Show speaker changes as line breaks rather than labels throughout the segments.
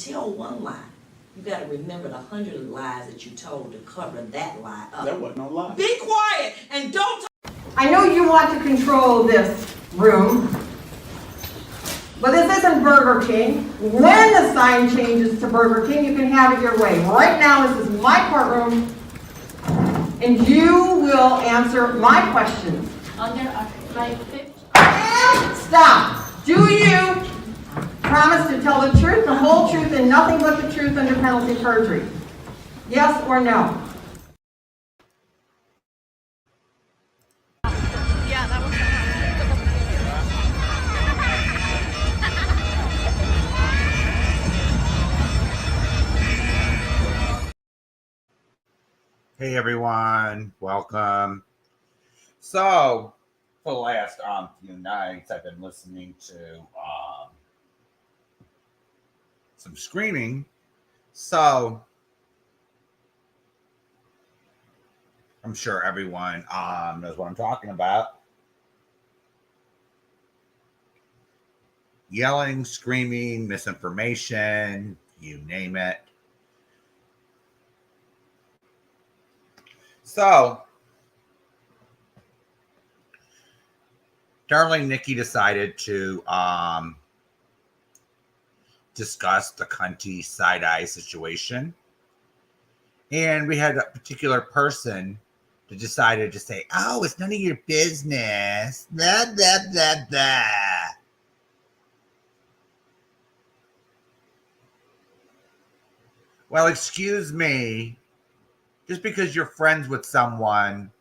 tell one lie, you got to remember the 100 lies that you told to cover that lie up.
That wasn't no lie.
Be quiet and don't talk.
I know you want to control this room, but this isn't Burger King. When the sign changes to Burger King, you can have it your way. Right now, this is my courtroom, and you will answer my questions.
Under my fifth.
And stop. Do you promise to tell the truth, the whole truth, and nothing but the truth under penalty of perjury? Yes or no?
Yeah, that was
Hey everyone, welcome. So, for the last few nights, I've been listening to some screaming. So, I'm sure everyone knows what I'm talking about. Yelling, screaming, misinformation, you name it. So, Darling Nikki decided to discuss the cunty side-eye situation. And we had a particular person that decided to say, oh, it's none of your business. Blah, blah, blah, blah. Well, excuse me. Just because you're friends with someone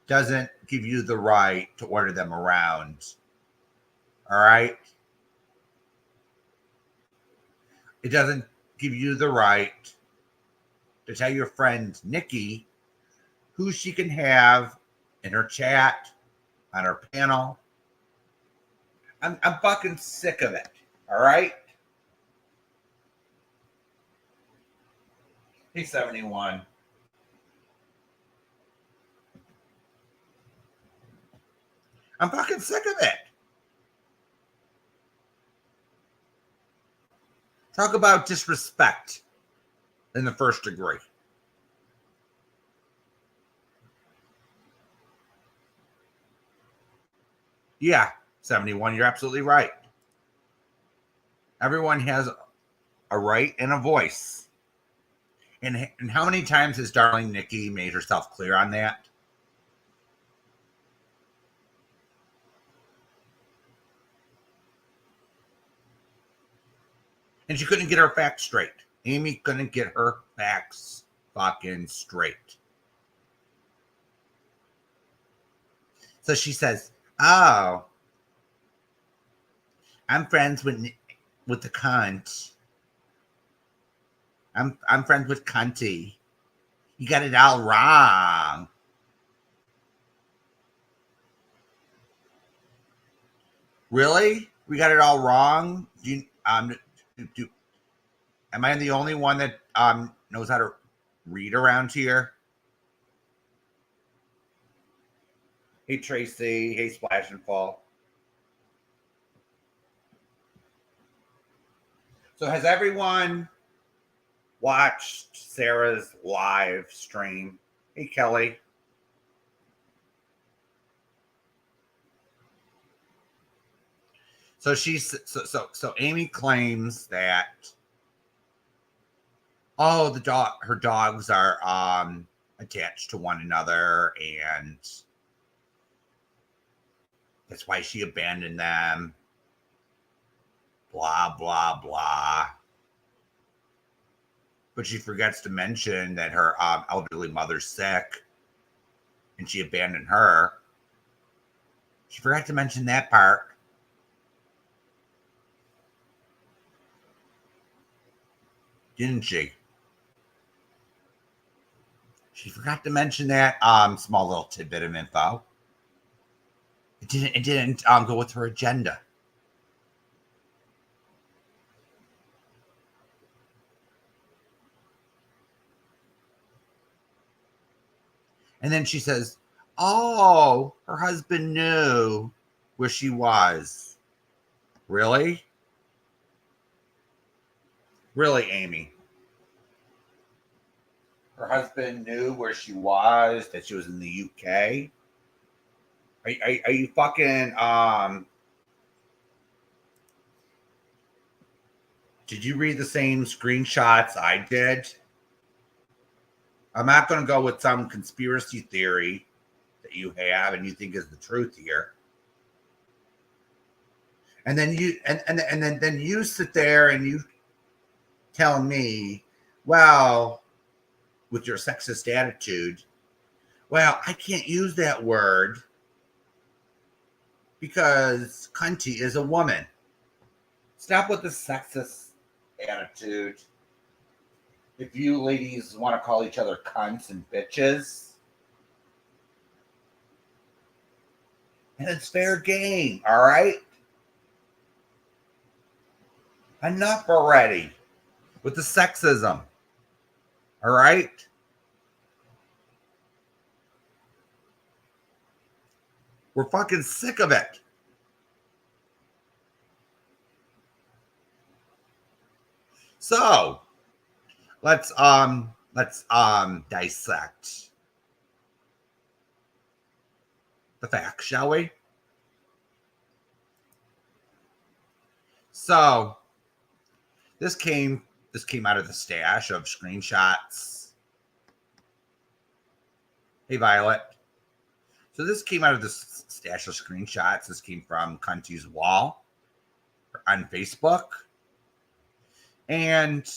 doesn't give you the right to order them around. All right? It doesn't give you the right to tell your friend Nikki who she can have in her chat, on her panel. I'm fucking sick of it. All right? He's 71. I'm fucking sick of it. Talk about disrespect in the first degree. Yeah, 71, you're absolutely right. Everyone has a right and a voice. And how many times has Darling Nikki made herself clear on that? And she couldn't get her facts straight. Amy couldn't get her facts fucking straight. So she says, oh, I'm friends with the cunt. I'm friends with cunty. You got it all wrong. Really? We got it all wrong? Am I the only one that knows how to read around here? Hey Tracy, hey Splash and Fall. So has everyone watched Sarah's live stream? Hey Kelly. So so Amy claims that her dogs are attached to one another, and that's why she abandoned them. Blah blah blah. But she forgets to mention that her elderly mother's sick, and she abandoned her. She forgot to mention that part. Didn't she? She forgot to mention that small little tidbit of info. It didn't go with her agenda. And then she says, oh, her husband knew where she was. Really? Really, Amy. Her husband knew where she was, that she was in the UK. Are you fucking did you read the same screenshots I did? I'm not gonna go with some conspiracy theory that you have and you think is the truth here. And then then you sit there and you tell me, well, with your sexist attitude, well, I can't use that word because cunty is a woman. Stop with the sexist attitude. If you ladies want to call each other cunts and bitches, and it's fair game, all right? Enough already with the sexism, all right? We're fucking sick of it. So let's dissect the facts, shall we? So this came out of the stash of screenshots. Hey, Violet. So this came out of the stash of screenshots. This came from Cunty's wall on Facebook. And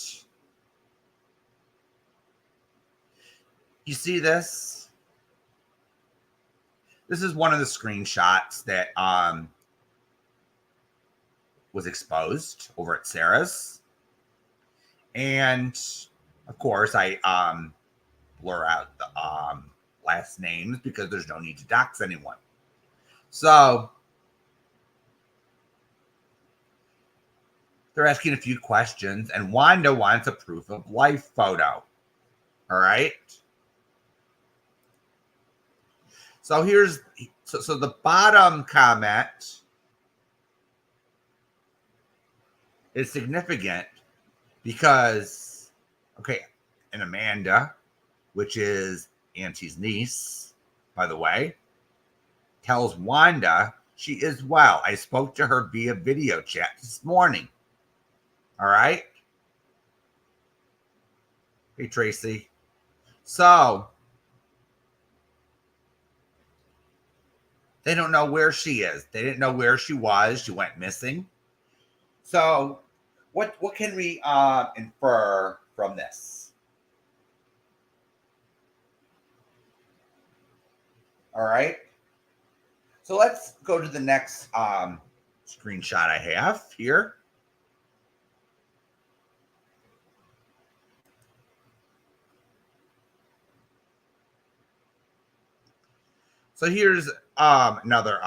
you see this? This is one of the screenshots that was exposed over at Sarah's. And of course, I blur out the last names because there's no need to dox anyone. So they're asking a few questions, and Wanda wants a proof of life photo. All right. So here's so the bottom comment is significant because, okay, and Amanda, which is Auntie's niece, by the way, tells Wanda she is well. I spoke to her via video chat this morning. All right. Hey, Tracy. So they don't know where she is. They didn't know where she was. She went missing. So what can we infer from this? All right. So let's go to the next screenshot I have here. So here's another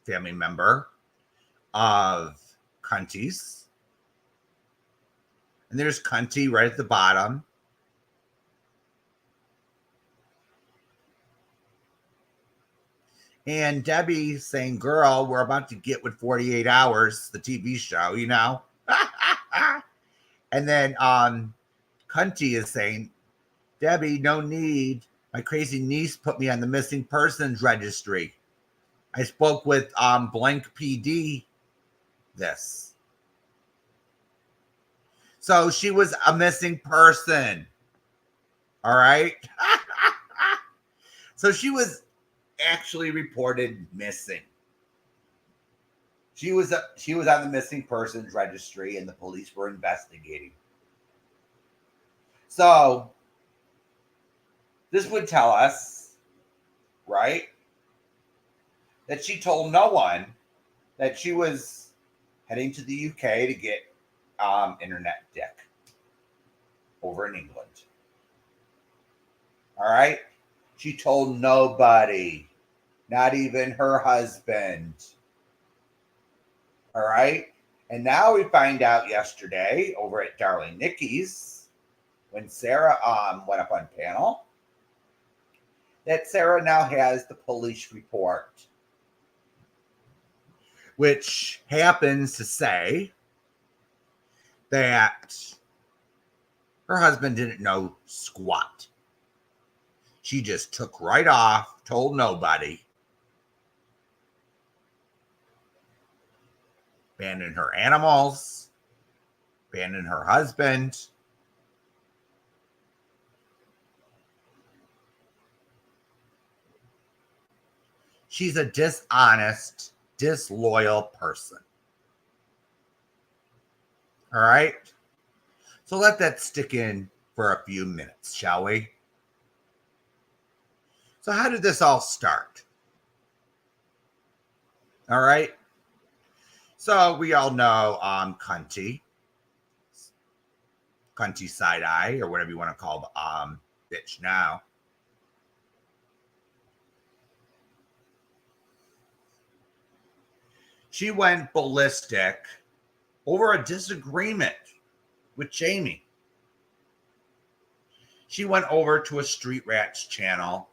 family member of Cunty's. And there's Cunty right at the bottom. And Debbie saying, girl, we're about to get with 48 Hours, the TV show, you know? And then Cunty is saying, Debbie, no need. My crazy niece put me on the missing persons registry. I spoke with blank PD this. So she was a missing person. All right. So she was actually reported missing. She was on the missing persons registry and the police were investigating. So this would tell us, right, that she told no one that she was heading to the UK to get internet dick over in England. All right. She told nobody, not even her husband. All right. And now we find out yesterday over at Darling Nikki's when Sarah went up on panel that Sarah now has the police report, which happens to say that Her husband didn't know squat. She just took right off, told nobody, abandoned her animals, abandoned her husband. She's a dishonest, disloyal person. All right? So let that stick in for a few minutes, shall we? So how did this all start? All right. So we all know Cunty Side Eye, or whatever you want to call the bitch now. She went ballistic over a disagreement with Jamie. She went over to a Street Rats channel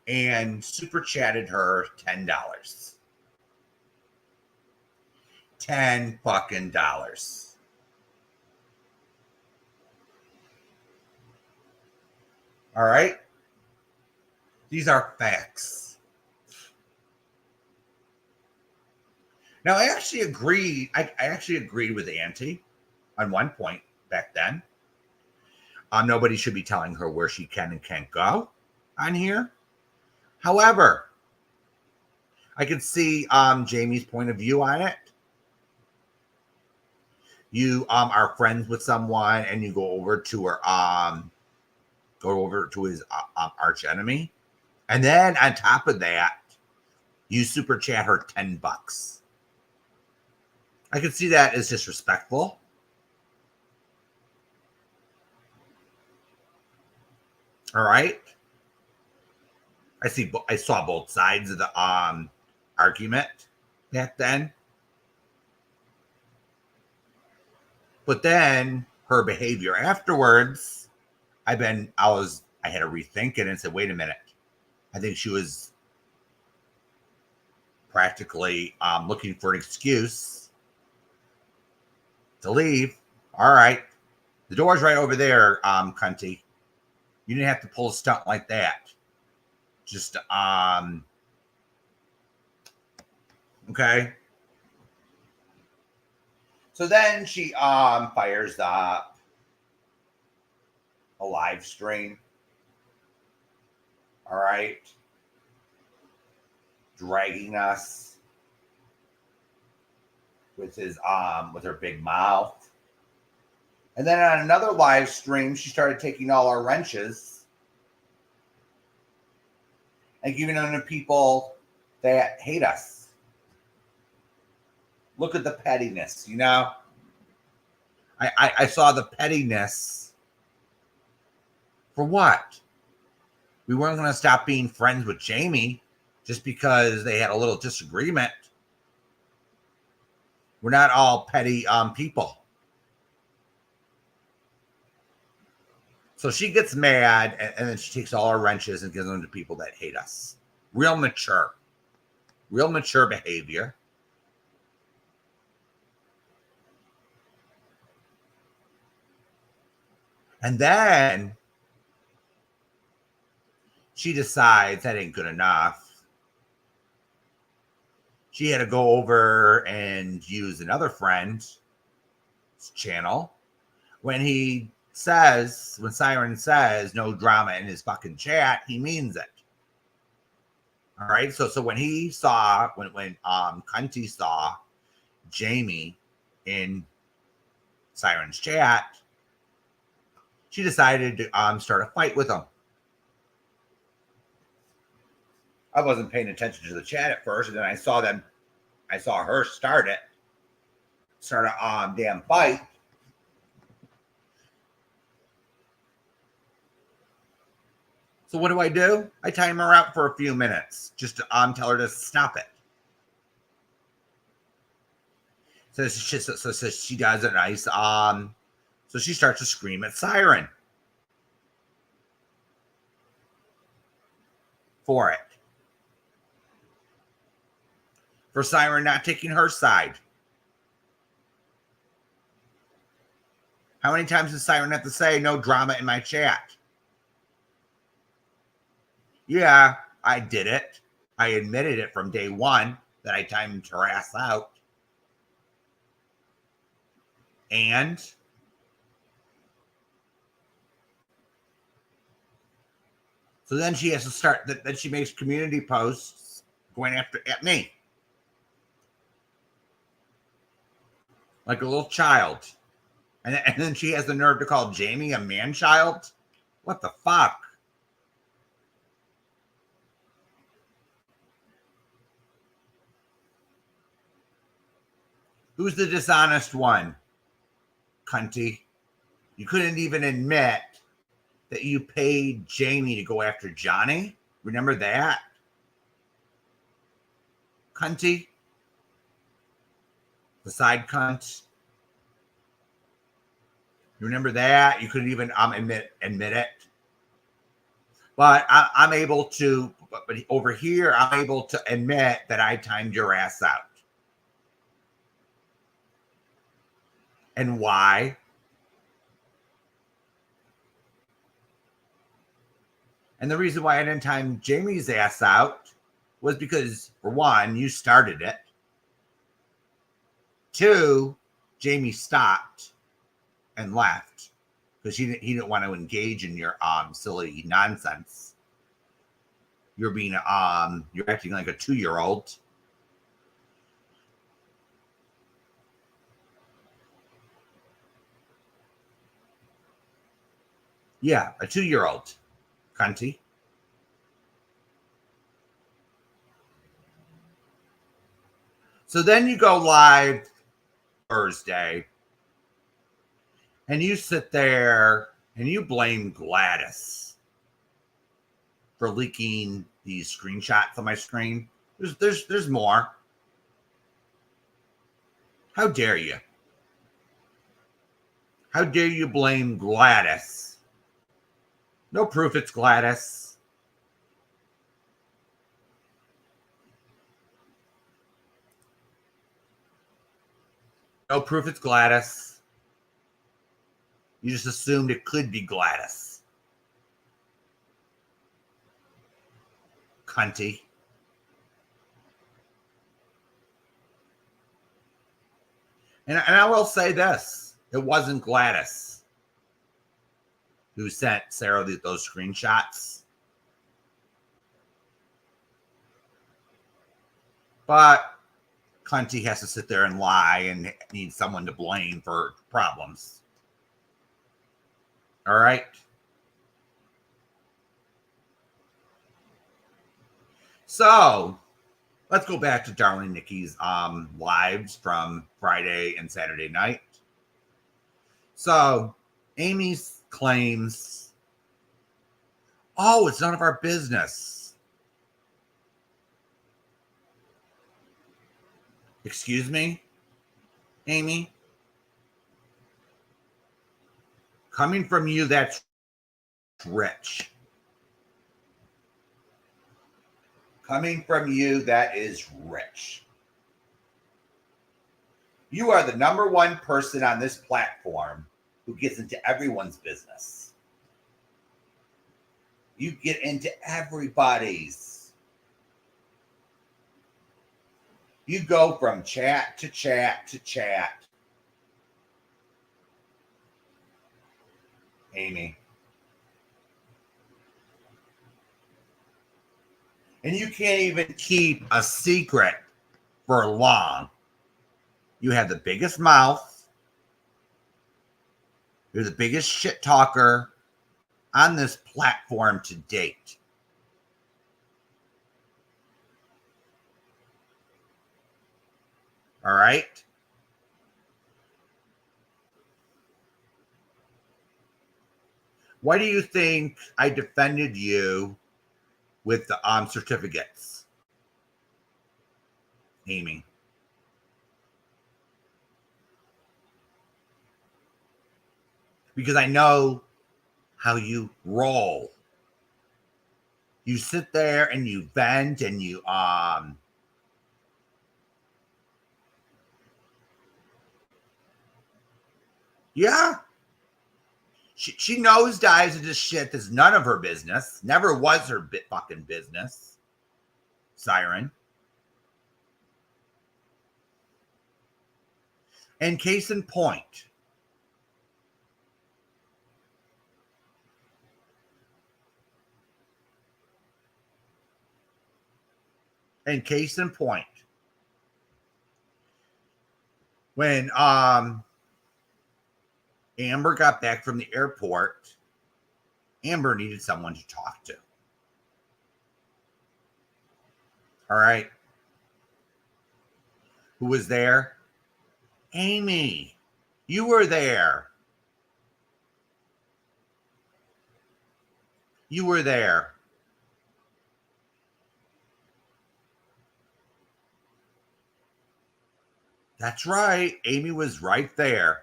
and super chatted her $10. $10 fucking dollars. All right? These are facts. Now, I actually agreed. I actually agreed with Auntie on one point back then. Nobody should be telling her where she can and can't go on here. However, I could see Jamie's point of view on it. You are friends with someone and you go over to her his arch enemy, and then on top of that, you super chat her $10. I could see that as disrespectful. All right. I saw both sides of the argument back then. But then her behavior afterwards, I had to rethink it and said, wait a minute. I think she was practically looking for an excuse to leave. All right. The door's right over there, Cunty. You didn't have to pull a stunt like that. Just, okay. So then she fires up a live stream. All right. Dragging us with her big mouth. And then on another live stream, she started taking all our wrenches and giving them to people that hate us. Look at the pettiness, you know? I saw the pettiness. For what? We weren't going to stop being friends with Jamie just because they had a little disagreement. We're not all petty people. So she gets mad, and then she takes all our wrenches and gives them to people that hate us. Real mature behavior. And then she decides that ain't good enough. She had to go over and use another friend's channel when Siren says no drama in his fucking chat, he means it. All right. So when Cunty saw Jamie in Siren's chat, she decided to start a fight with him. I wasn't paying attention to the chat at first, and then I saw her start a damn fight. So what do? I time her out for a few minutes just to tell her to stop it. So she does a nice so she starts to scream at Siren for it. For Siren not taking her side. How many times does Siren have to say no drama in my chat? Yeah, I did it. I admitted it from day one that I timed her ass out. And so then she has to start, then she makes community posts going at me. Like a little child. And then she has the nerve to call Jamie a man-child? What the fuck? Who's the dishonest one? Cunty. You couldn't even admit that you paid Jamie to go after Johnny? Remember that? Cunty? The side cunt? You remember that? You couldn't even admit it. But I'm able to, but over here, I'm able to admit that I timed your ass out. And why? And the reason why I didn't time Jamie's ass out was because, for one, you started it. Two, Jamie stopped and left because he didn't want to engage in your silly nonsense. You're being you're acting like a 2-year-old. Yeah, a 2-year-old, cunty. So then you go live Thursday and you sit there and you blame Gladys for leaking these screenshots on my screen. There's more. How dare you? How dare you blame Gladys? No proof it's Gladys. No proof it's Gladys. You just assumed it could be Gladys. Cunty. And I will say this. It wasn't Gladys who sent Sarah those screenshots. But Cunty has to sit there and lie and needs someone to blame for problems. All right. So let's go back to Darling Nikki's lives from Friday and Saturday night. So Amy claims, oh, it's none of our business. Excuse me, Amy? Coming from you, that's rich. Coming from you, that is rich. You are the number one person on this platform who gets into everyone's business. You get into everybody's. You go from chat to chat to chat. Amy. And you can't even keep a secret for long. You have the biggest mouth. You're the biggest shit talker on this platform to date. All right? Why do you think I defended you with the certificates, Amy? Because I know how you roll. You sit there and you vent and you yeah. She nosedives into shit that's none of her business. Never was her fucking business. Siren. And case in point. When Amber got back from the airport, Amber needed someone to talk to. All right. Who was there? Amy. You were there. You were there. That's right. Amy was right there.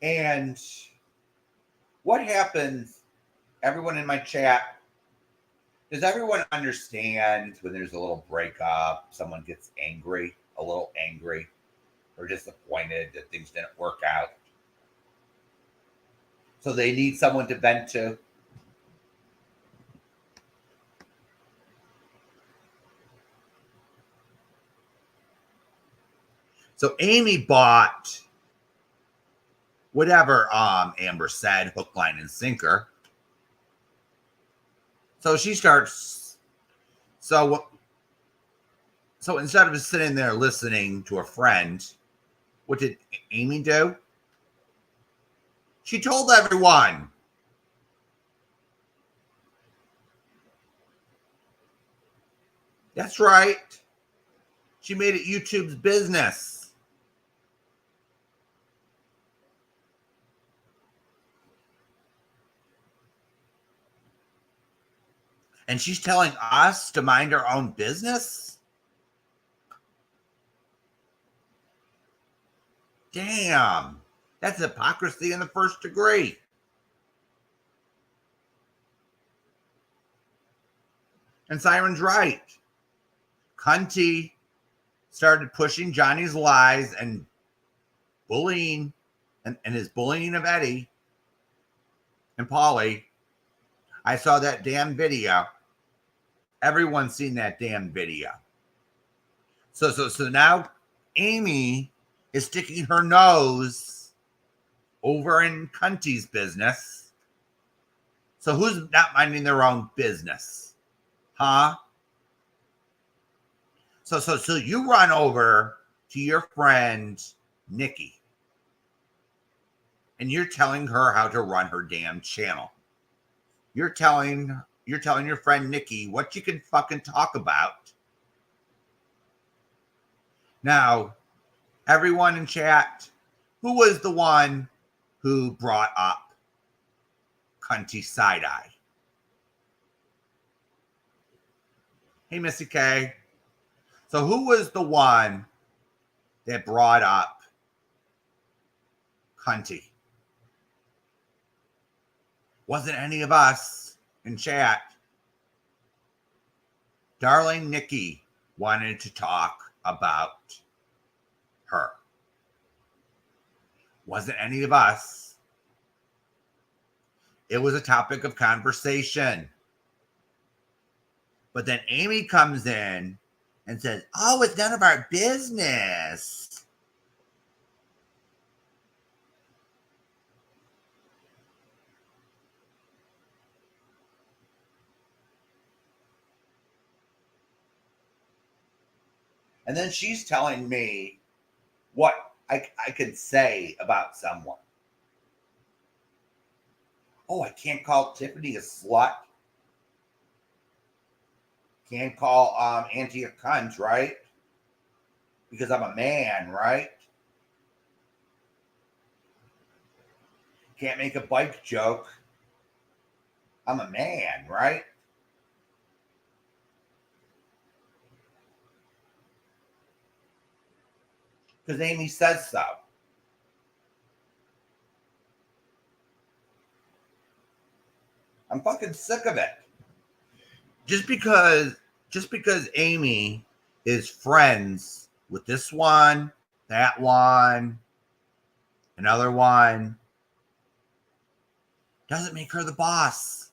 And what happens, everyone in my chat, does everyone understand when there's a little breakup, someone gets angry, a little angry, or disappointed that things didn't work out? So they need someone to vent to? So Amy bought whatever Amber said, hook, line, and sinker. So she starts. So instead of just sitting there listening to a friend, what did Amy do? She told everyone. That's right. She made it YouTube's business. And she's telling us to mind our own business? Damn. That's hypocrisy in the first degree. And Siren's right. Cunty started pushing Johnny's lies and bullying and his bullying of Eddie and Polly. I saw that damn video. Everyone's seen that damn video. So now Amy is sticking her nose over in Cunty's business. So who's not minding their own business? Huh? So you run over to your friend Nikki and you're telling her how to run her damn channel. You're telling your friend Nikki what you can fucking talk about. Now, everyone in chat, who was the one who brought up Cunty side-eye? Hey, Missy K. So who was the one that brought up Cunty? Wasn't any of us in chat. Darling Nikki wanted to talk about her. Wasn't any of us. It was a topic of conversation. But then Amy comes in and says, oh, it's none of our business. And then she's telling me what I could say about someone. Oh, I can't call Tiffany a slut. Can't call Auntie a cunt, right? Because I'm a man, right? Can't make a bike joke. I'm a man, right? Because Amy says so. I'm fucking sick of it. Just because Amy is friends with this one, that one, another one, doesn't make her the boss.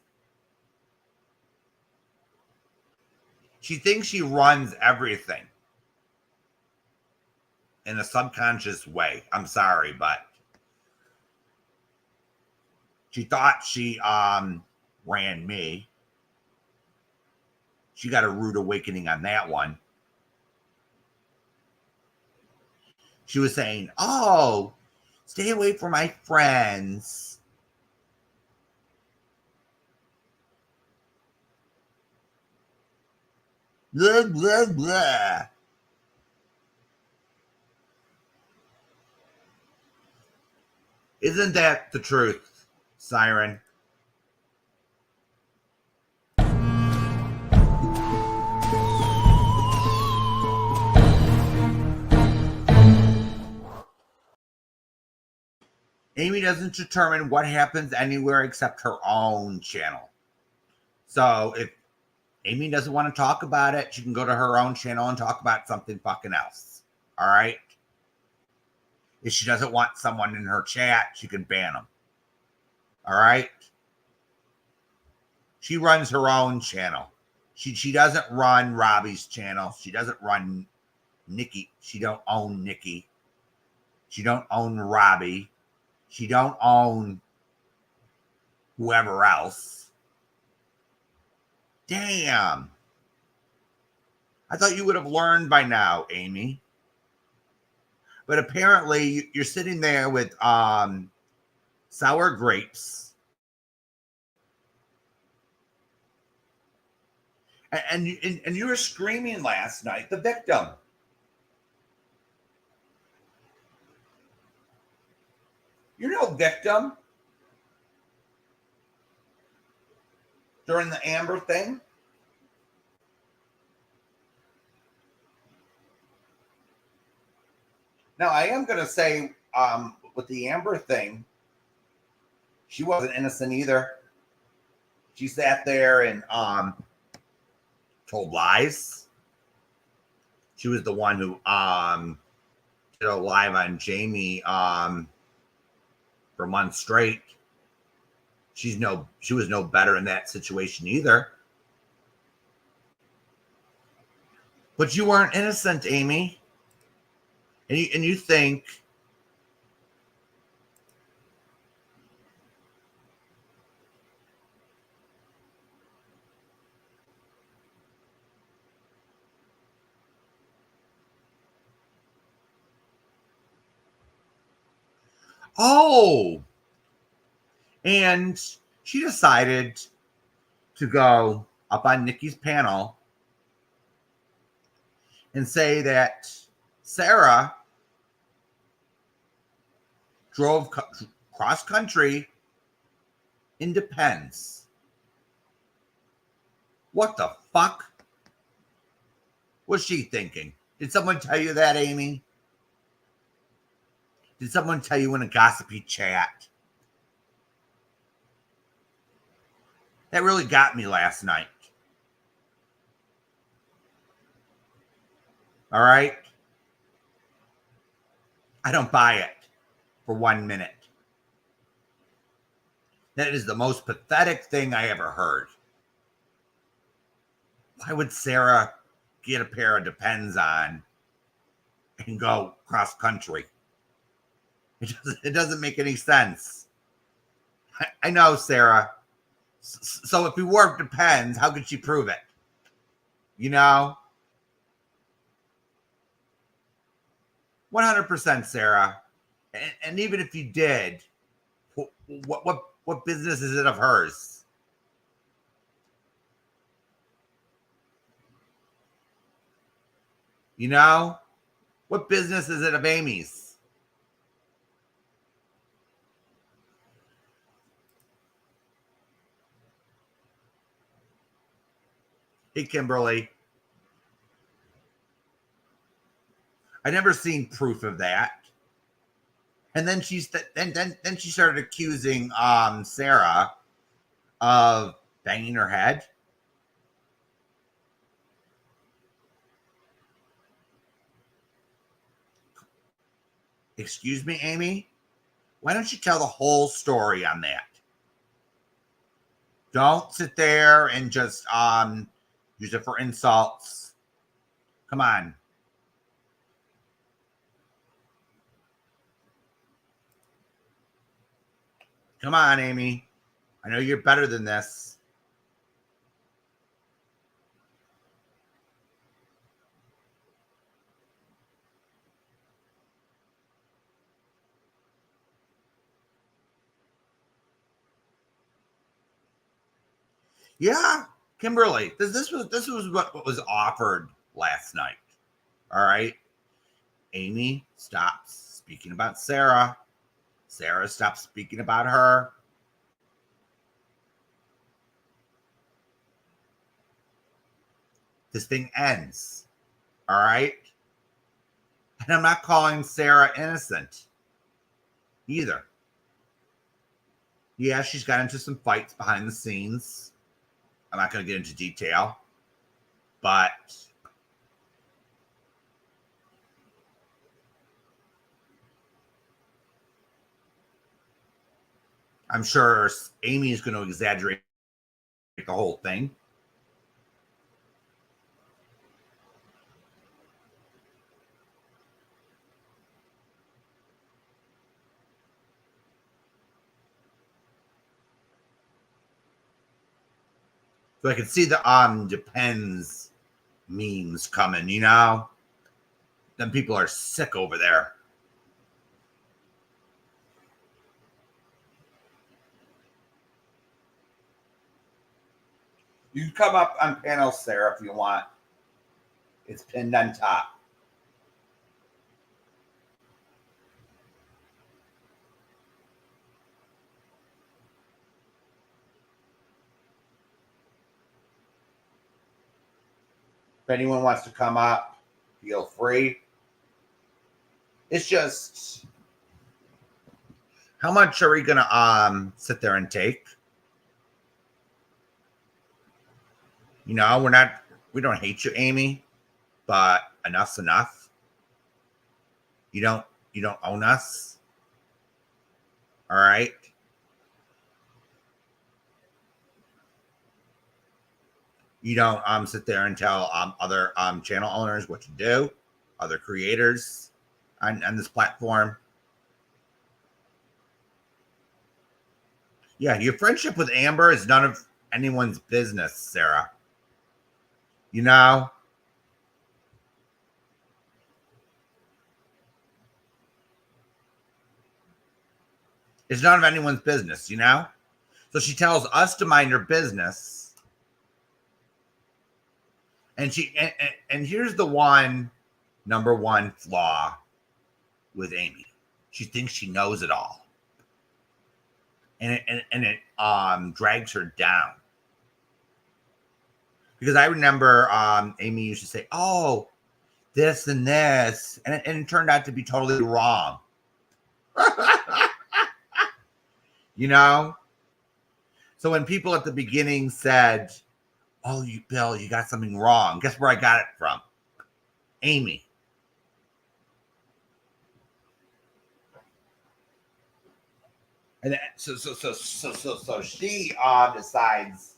She thinks she runs everything in a subconscious way. I'm sorry, but she thought she ran me. She got a rude awakening on that one. She was saying, oh, stay away from my friends. Blah, blah, blah. Isn't that the truth, Siren? Amy doesn't determine what happens anywhere except her own channel. So if Amy doesn't want to talk about it, she can go to her own channel and talk about something fucking else. All right? If she doesn't want someone in her chat, she can ban them. All right? She runs her own channel. She doesn't run Robbie's channel. She doesn't run Nikki. She don't own Nikki. She don't own Robbie. She don't own whoever else. Damn. I thought you would have learned by now, Amy. But apparently you're sitting there with sour grapes. And you were screaming last night, the victim. You're no victim. During the Amber thing. Now, I am going to say, with the Amber thing, she wasn't innocent either. She sat there and told lies. She was the one who did a live on Jamie for months straight. She was no better in that situation either. But you weren't innocent, Amy. And you think oh, and she decided to go up on Nikki's panel and say that Sarah drove cross country in Depends. What the fuck was she thinking? Did someone tell you that, Amy? Did someone tell you in a gossipy chat? That really got me last night. All right? I don't buy it for 1 minute. That is the most pathetic thing I ever heard. Why would Sarah get a pair of Depends on and go cross country? It doesn't make any sense. I know, Sarah. So if we wore Depends, how could she prove it? You know? 100%, Sarah. And even if you did, what business is it of hers? You know? What business is it of Amy's? Hey, Kimberly. I never seen proof of that. And then she started accusing Sarah of banging her head. Excuse me, Amy? Why don't you tell the whole story on that? Don't sit there and just use it for insults. Come on. Come on, Amy. I know you're better than this. Yeah, Kimberly, this was what was offered last night. All right. Amy stops speaking about Sarah. Sarah stops speaking about her. This thing ends. All right. And I'm not calling Sarah innocent either. Yeah, she's got into some fights behind the scenes. I'm not going to get into detail, but I'm sure Amy is going to exaggerate the whole thing. So I can see the depends memes coming, you know? Them people are sick over there. You can come up on panel, Sarah, if you want. It's pinned on top. If anyone wants to come up, feel free. It's just, how much are we gonna sit there and take? You know, we don't hate you, Amy, but enough's enough. You don't own us. All right. You don't sit there and tell other channel owners what to do, other creators on this platform. Yeah, your friendship with Amber is none of anyone's business, Sarah. You know? It's none of anyone's business, you know? So she tells us to mind her business. And and here's the number one flaw with Amy. She thinks she knows it all. And it drags her down. Because I remember Amy used to say, oh, this and this. And it turned out to be totally wrong. You know? So when people at the beginning said, oh, Bill, you got something wrong. Guess where I got it from? Amy. And so she decides,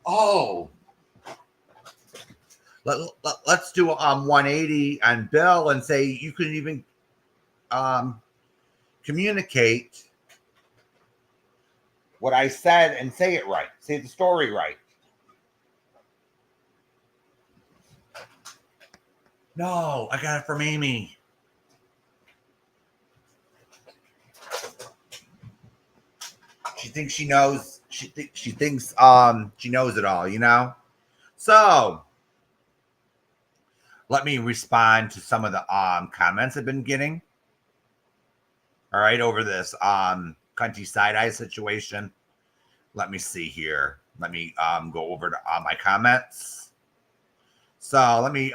oh, let's do 180 on Bill and say you couldn't even communicate what I said and say it right, say the story right. No, I got it from Amy. She thinks she knows. She thinks she knows it all, you know. So let me respond to some of the comments I've been getting. All right, over this cunty side eye situation. Let me see here. Let me go over to my comments. So let me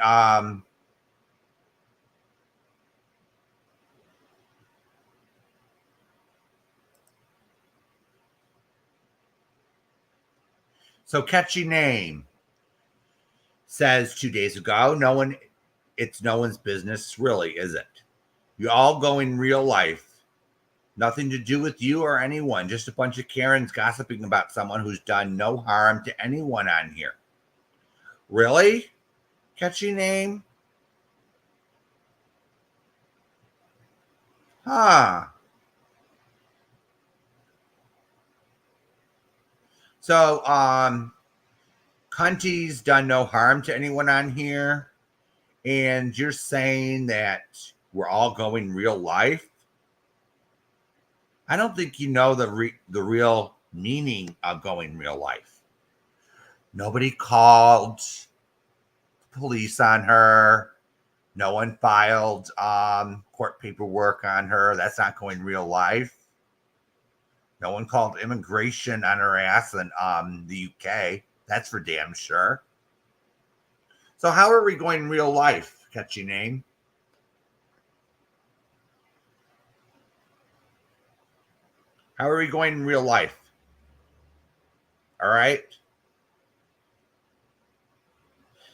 so catchy name says 2 days ago, it's no one's business, really, is it? You all go in real life Nothing to do with you or anyone. Just a bunch of Karens gossiping about someone who's done no harm to anyone on here. Really? Catchy name? Huh. So, Cunty's done no harm to anyone on here, and you're saying that we're all going real life? I don't think you know the real meaning of going real life. Nobody called police on her. No one filed court paperwork on her. That's not going real life. No one called immigration on her ass in the UK. That's for damn sure. So how are we going real life, catchy name? How are we going in real life? All right.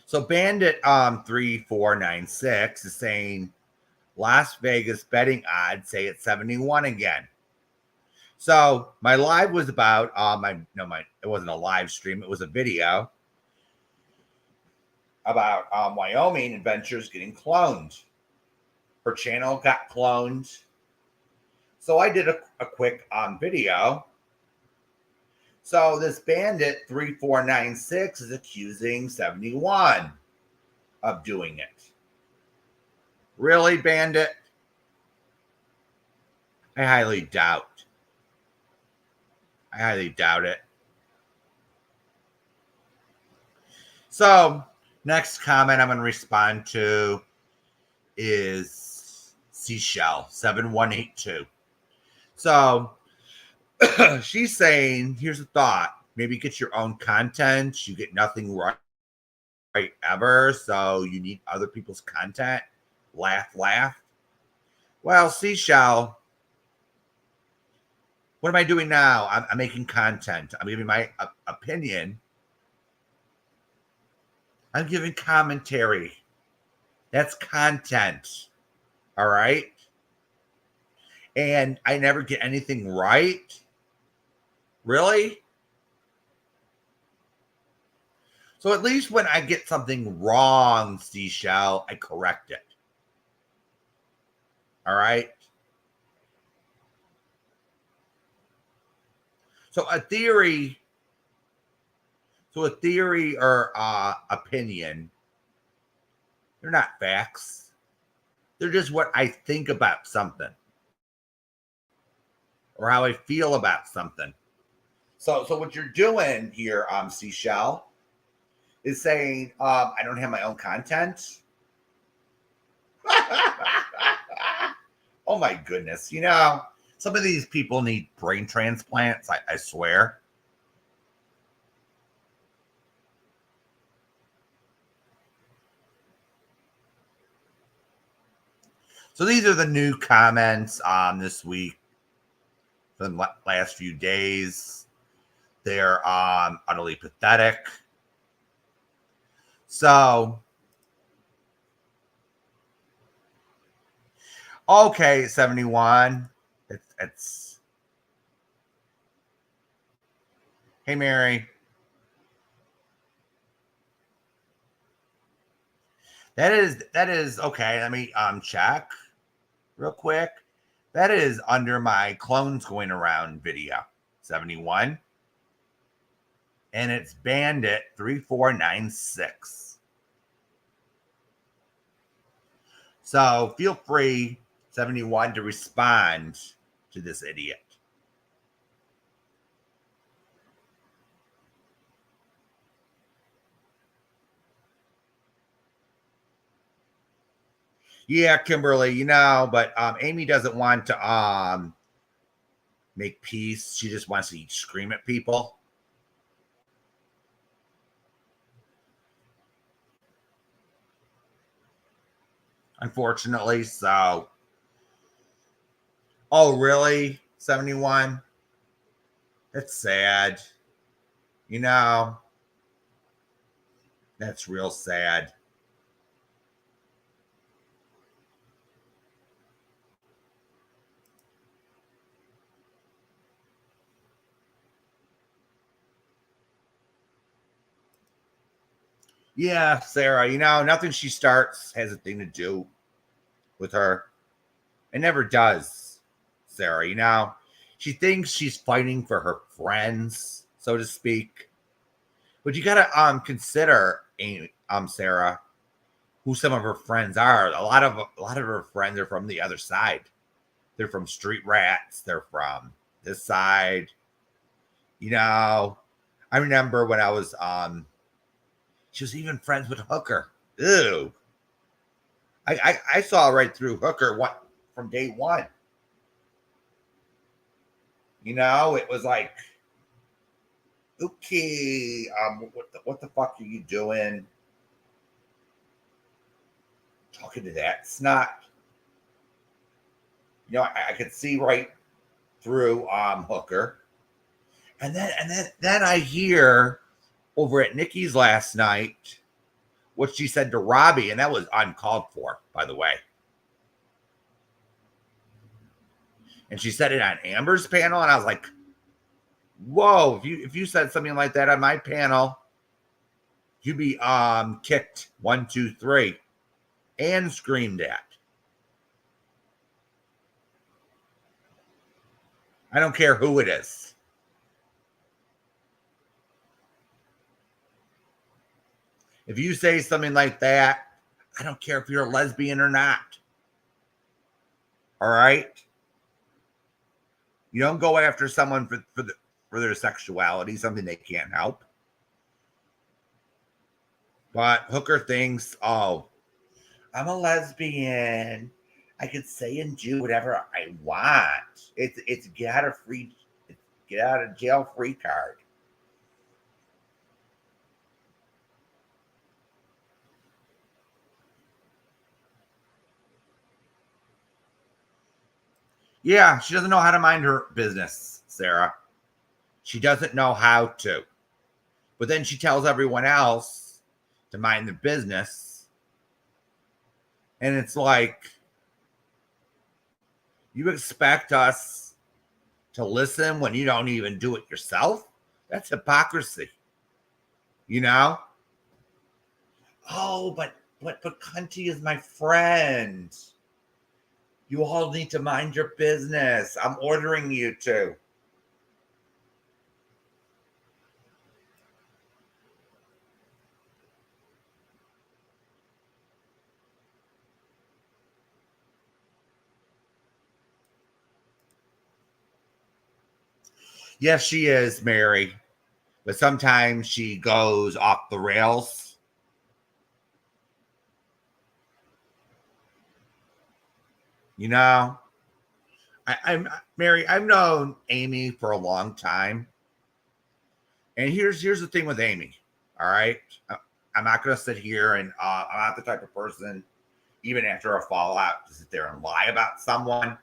So Bandit 3496 is saying Las Vegas betting odds say it's 71 again. So my live was about it wasn't a live stream, it was a video about Wyoming adventures getting cloned. Her channel got cloned. So I did a quick video. So this Bandit 3496 is accusing 71 of doing it. Really, Bandit? I highly doubt it. So next comment I'm going to respond to is Seashell 7182. So she's saying, here's a thought. Maybe get your own content. You get nothing right ever, so you need other people's content. Laugh. Well, Seashell, what am I doing now? I'm making content. I'm giving my opinion. I'm giving commentary. That's content. All right? And I never get anything right. Really? So at least when I get something wrong, Seashell, I correct it. All right? So a theory or opinion, they're not facts. They're just what I think about something or how I feel about something. So what you're doing here, Seashell, is saying I don't have my own content. Oh my goodness. You know, some of these people need brain transplants, I swear. So these are the new comments this week for the last few days. They're utterly pathetic. So, okay, 71. It's hey, Mary. That is okay. Let me check real quick. That is under my clones going around video 71. And it's Bandit 3496. So feel free, 71, to respond to this idiot. Yeah, Kimberly, you know, but Amy doesn't want to make peace. She just wants to scream at people. Unfortunately, so. Oh, really? 71? That's sad. You know, that's real sad. Yeah, Sarah, nothing she starts has a thing to do with her. It never does, Sarah. She thinks she's fighting for her friends, so to speak. But you gotta consider, Sarah, who some of her friends are. A lot of her friends are from the other side. They're from street rats. They're from this side. I remember when I was she was even friends with Hooker. Ew. I saw right through Hooker from day one. It was like, okay, what the fuck are you doing? Talking to that snot. I could see right through Hooker. And then I hear over at Nikki's last night what she said to Robbie, and that was uncalled for, by the way. And she said it on Amber's panel, and I was like, whoa, if you said something like that on my panel, you'd be kicked 1, 2, 3 and screamed at. I don't care who it is. If you say something like that, I don't care if you're a lesbian or not. All right? You don't go after someone for their sexuality, something they can't help. But Hooker thinks, oh, I'm a lesbian. I could say and do whatever I want. It's get out of jail free card. Yeah, she doesn't know how to mind her business, Sarah. She doesn't know how to. But then she tells everyone else to mind their business. And it's like, you expect us to listen when you don't even do it yourself? That's hypocrisy. Oh, but Cunty is my friend. You all need to mind your business. I'm ordering you to. Yes, she is, Mary. But sometimes she goes off the rails. I'm Mary, I've known Amy for a long time. And here's the thing with Amy. All right. I'm not going to sit here and I'm not the type of person, even after a fallout, to sit there and lie about someone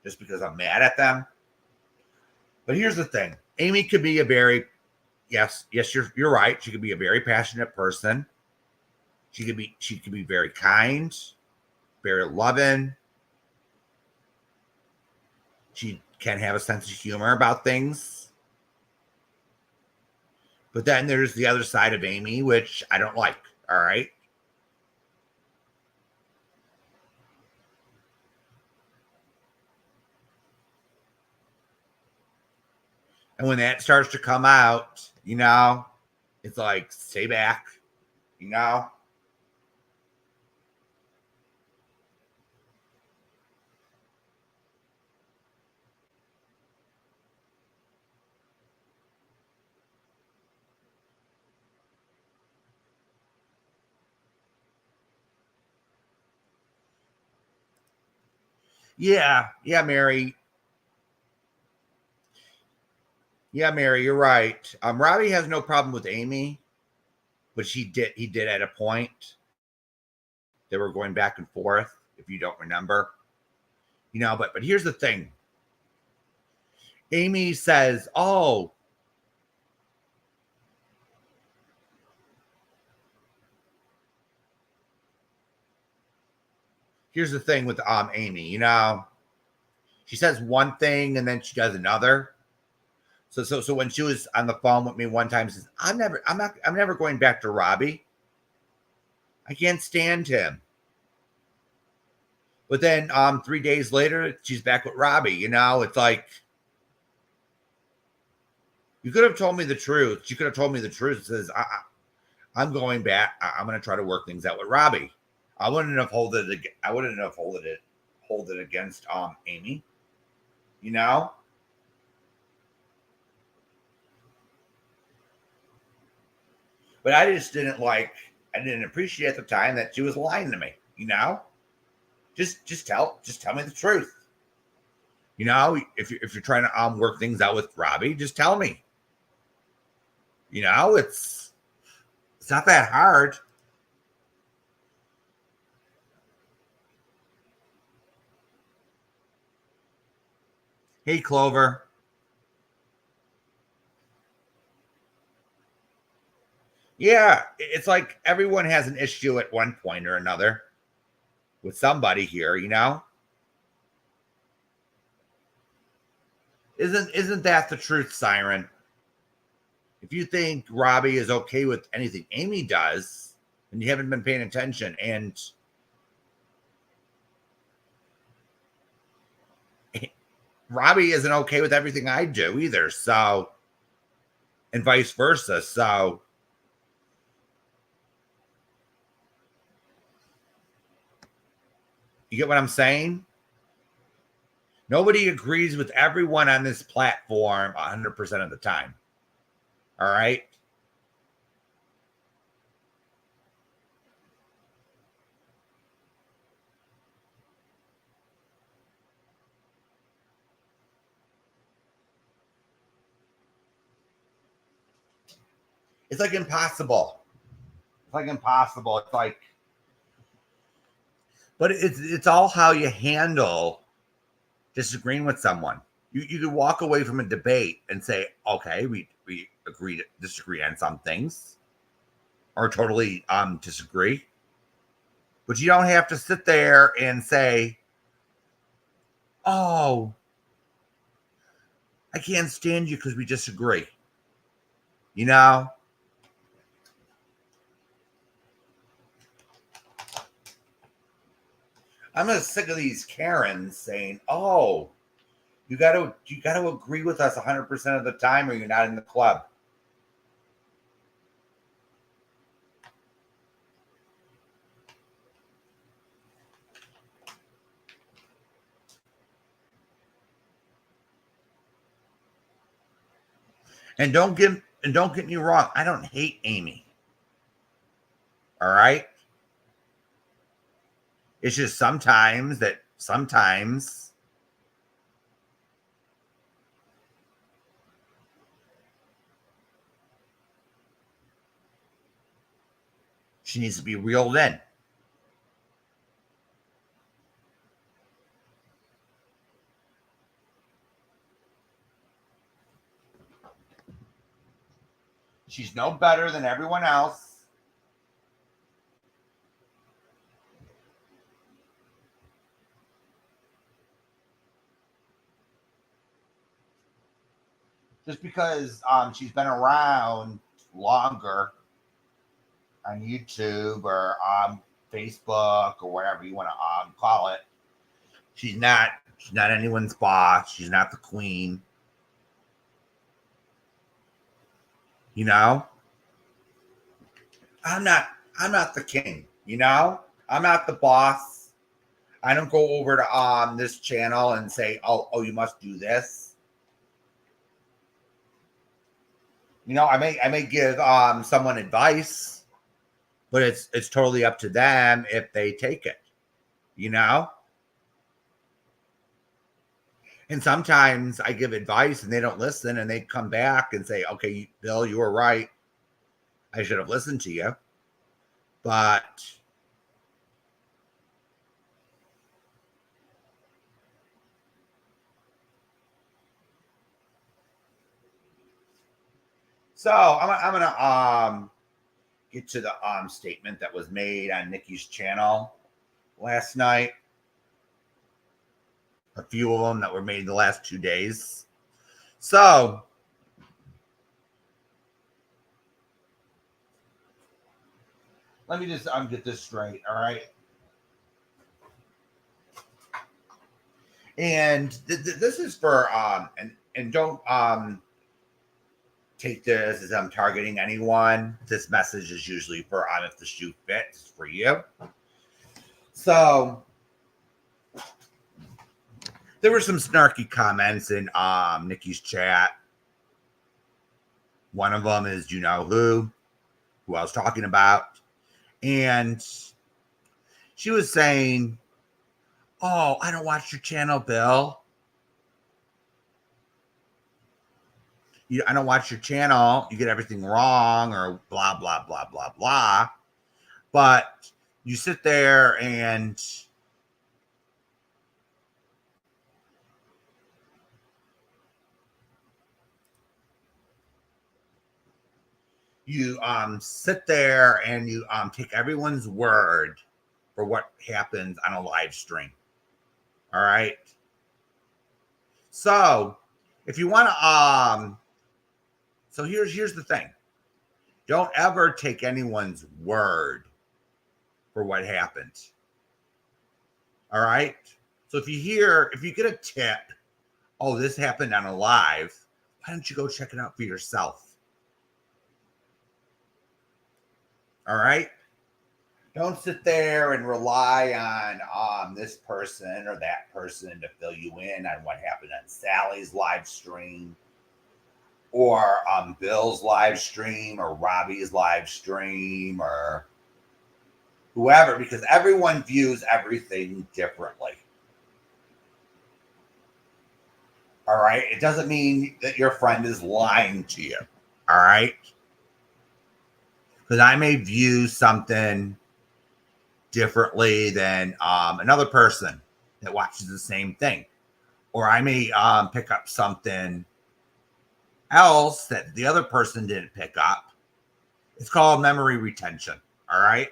just because I'm mad at them. But here's the thing. Amy could be a very, yes, you're right. She could be a very passionate person. She could be very kind, very loving. She can have a sense of humor about things. But then there's the other side of Amy, which I don't like. All right. And when that starts to come out, it's like, stay back, Yeah, Mary. Yeah, Mary, you're right. Robbie has no problem with Amy, but he did at a point. They were going back and forth, if you don't remember. But here's the thing. Amy says, oh, here's the thing with Amy, she says one thing and then she does another. So when she was on the phone with me one time, says, I'm never going back to Robbie. I can't stand him. But then 3 days later, she's back with Robbie. You know, it's like, you could have told me the truth. She could have told me the truth. It says, I'm going back. I'm going to try to work things out with Robbie. I wouldn't have hold it against Amy. You know? But I just didn't appreciate at the time that she was lying to me, you know? Just tell me the truth. You know, if you're trying to work things out with Robbie, just tell me. You know, it's not that hard. Hey, Clover. Yeah, it's like everyone has an issue at one point or another with somebody here, you know? Isn't that the truth, Siren? If you think Robbie is okay with anything Amy does, then you haven't been paying attention. And Robbie isn't okay with everything I do either. So, and vice versa. So, you get what I'm saying? Nobody agrees with everyone on this platform 100% of the time. All right? It's like impossible. It's like impossible. It's like, but it's all how you handle disagreeing with someone. You could walk away from a debate and say, okay, we agree to disagree on some things, or totally disagree. But you don't have to sit there and say, oh, I can't stand you because we disagree. You know? I'm just sick of these Karens saying, oh, you got to agree with us 100% of the time or you're not in the club. And don't get me wrong, I don't hate Amy. All right? It's just sometimes she needs to be reeled in. She's no better than everyone else. Just because she's been around longer on YouTube or on Facebook or whatever you want to call it, she's not anyone's boss. She's not the queen. You know? I'm not the king, you know? I'm not the boss. I don't go over to this channel and say, oh, you must do this. You know, I may give someone advice, but it's totally up to them if they take it, you know? And sometimes I give advice and they don't listen and they come back and say, okay, Bill, you were right. I should have listened to you. But so I'm gonna get to the statement that was made on Nikki's channel last night. A few of them that were made in the last 2 days. So let me just get this straight, all right? And this is for and don't take this as I'm targeting anyone. This message is usually for if the shoe fits for you. So there were some snarky comments in Nikki's chat. One of them is, you know who I was talking about. And she was saying, oh, I don't watch your channel, Bill. I don't watch your channel. You get everything wrong or blah, blah, blah, blah, blah. But you sit there and you sit there and you take everyone's word for what happens on a live stream. All right. So if you want to so here's the thing. Don't ever take anyone's word for what happened. All right. So if you get a tip, oh, this happened on a live, why don't you go check it out for yourself? All right. Don't sit there and rely on this person or that person to fill you in on what happened on Sally's live stream or Bill's live stream or Robbie's live stream or whoever, because everyone views everything differently. All right. It doesn't mean that your friend is lying to you. All right. Because I may view something differently than another person that watches the same thing. Or I may pick up something else that the other person didn't pick up. It's called memory retention. All right.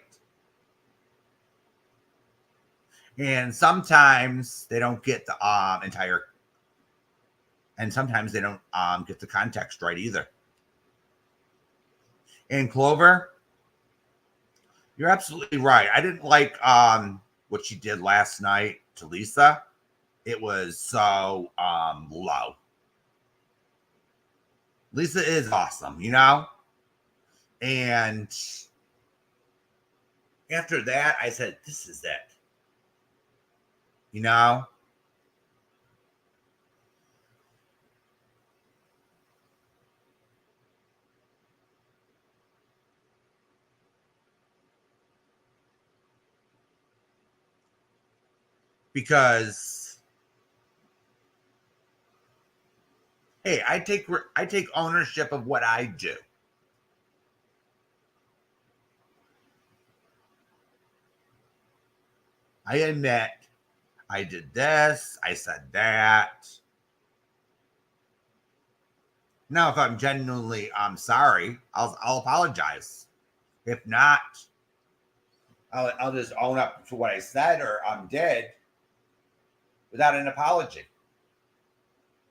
And sometimes they don't get the entire, and sometimes they don't get the context right either. And Clover, you're absolutely right. I didn't like what she did last night to Lisa. It was so low. Lisa is awesome, you know? And after that, I said, this is it. You know? Because, hey, I take ownership of what I do. I admit I did this, I said that. Now, if I'm genuinely sorry, I'll apologize. If not, I'll just own up to what I said or did without an apology.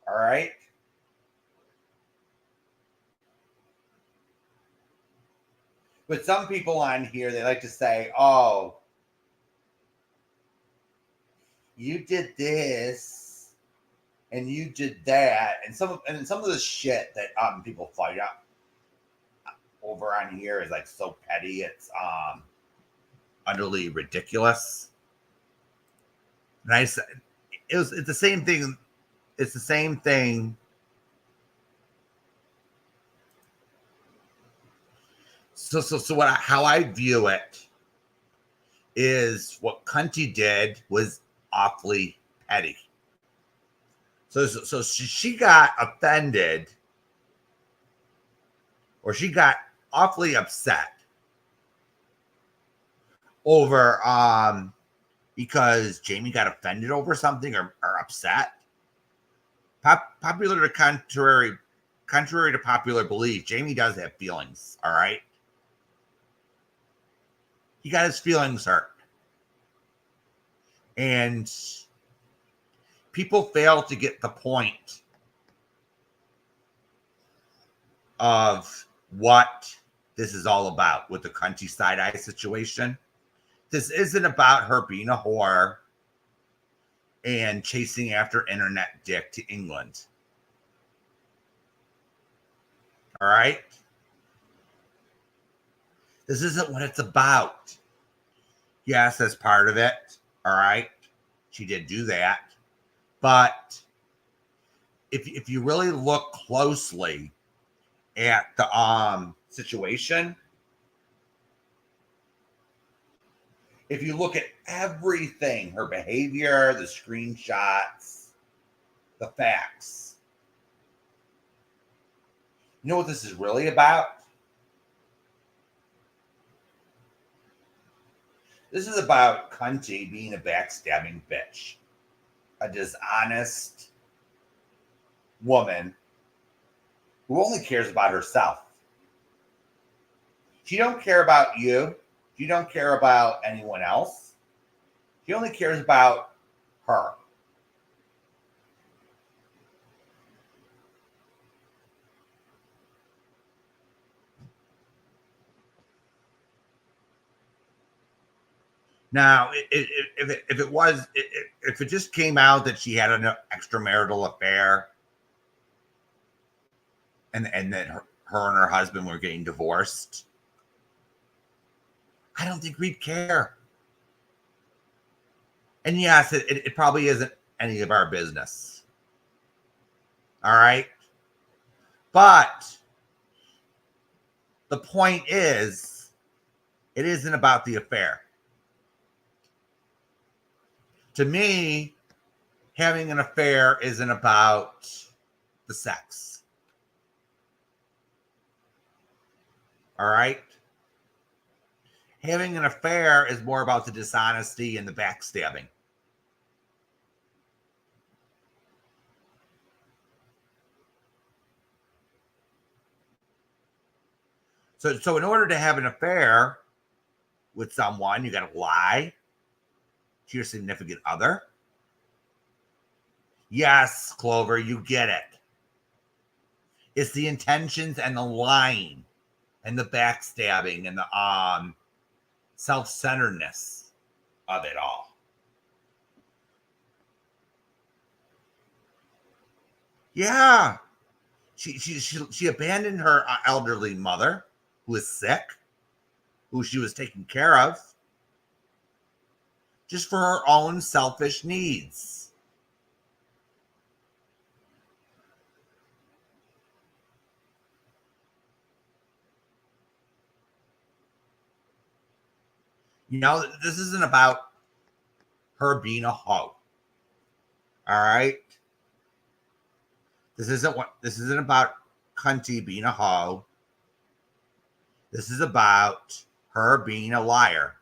All right? But some people on here, they like to say, oh, you did this and you did that. And some of the shit that people fight up over on here is like so petty. It's utterly ridiculous. And I said, it's the same thing. It's the same thing. So how I view it is what Cunty did was awfully petty. So she got offended, or she got awfully upset over because Jamie got offended over something or upset. Contrary to popular belief, Jamie does have feelings. All right, he got his feelings hurt, and people fail to get the point of what this is all about with the cunty side-eye situation. This isn't about her being a whore and chasing after internet dick to England. All right? This isn't what it's about. Yes, that's part of it. All right? She did do that. But if you really look closely at the situation, if you look at everything, her behavior, the screenshots, the facts, you know what this is really about? This is about cunty being a backstabbing bitch, a dishonest woman who only cares about herself. She don't care about you. She don't care about anyone else. She only cares about her. Now, if it just came out that she had an extramarital affair and that her and her husband were getting divorced, I don't think we'd care. And yes, it probably isn't any of our business. All right? But the point is, it isn't about the affair. To me, having an affair isn't about the sex. All right? Having an affair is more about the dishonesty and the backstabbing. So in order to have an affair with someone, you got to lie to your significant other. Yes, Clover, you get it. It's the intentions and the lying and the backstabbing and the self-centeredness of it all. Yeah. She abandoned her elderly mother, who is sick, who she was taking care of, just for her own selfish needs. You know, this isn't about her being a hoe. All right? This isn't about cunty being a hoe. This is about her being a liar.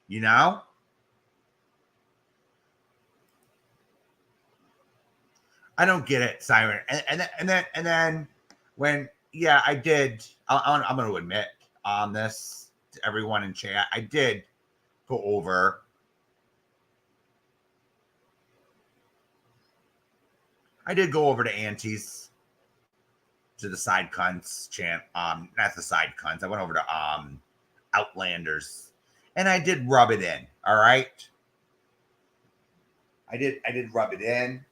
You know? I don't get it, Siren. And then when I did. I'm going to admit on this to everyone in chat. I did go over. I did go over to Auntie's, to the side cunts chant. Not the side cunts. I went over to Outlanders, and I did rub it in. All right. I did rub it in.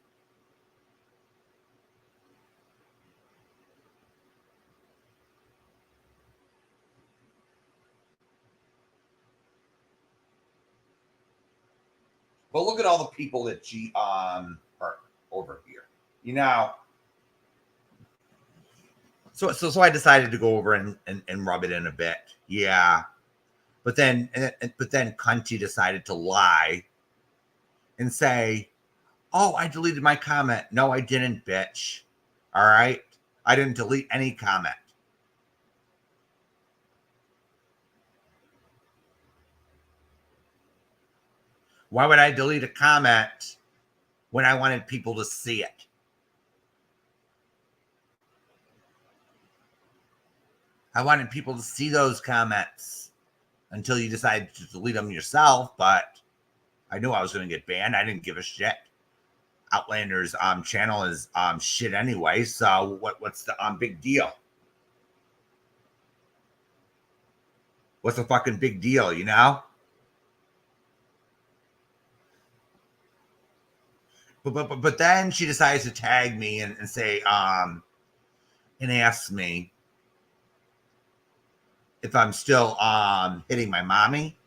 But look at all the people that she are over here. You know. So I decided to go over and rub it in a bit. Yeah. But then Cunty decided to lie and say, "Oh, I deleted my comment." No, I didn't, bitch. All right? I didn't delete any comment. Why would I delete a comment when I wanted people to see it? I wanted people to see those comments. until you decided to delete them yourself, but I knew I was going to get banned. I didn't give a shit. Outlander's channel is shit anyway, so what's the big deal? What's the fucking big deal, you know? But then she decides to tag me and say and ask me if I'm still hitting my mommy.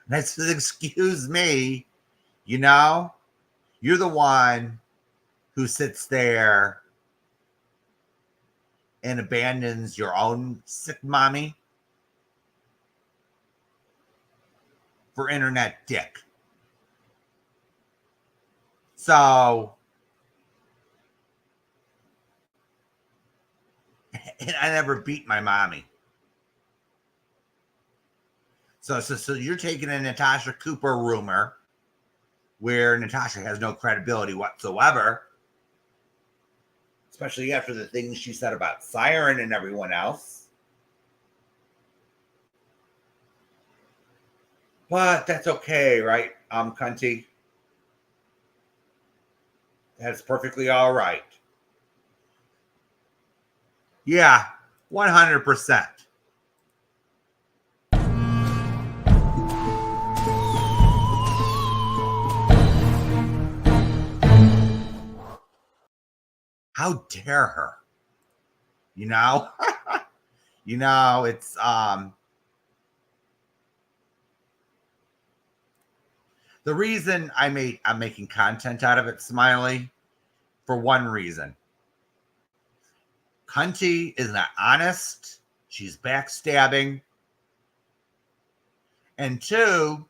And I said, excuse me, you know, you're the one who sits there and abandons your own sick mommy for internet dick. So, and I never beat my mommy. So you're taking a Natasha Cooper rumor where Natasha has no credibility whatsoever, especially after the things she said about Siren and everyone else. But that's okay, right, cunty? That's perfectly all right. Yeah, 100%. How dare her? You know? You know, it's the reason I'm making content out of it, Smiley, for one reason. Cunty is not honest. She's backstabbing. And two,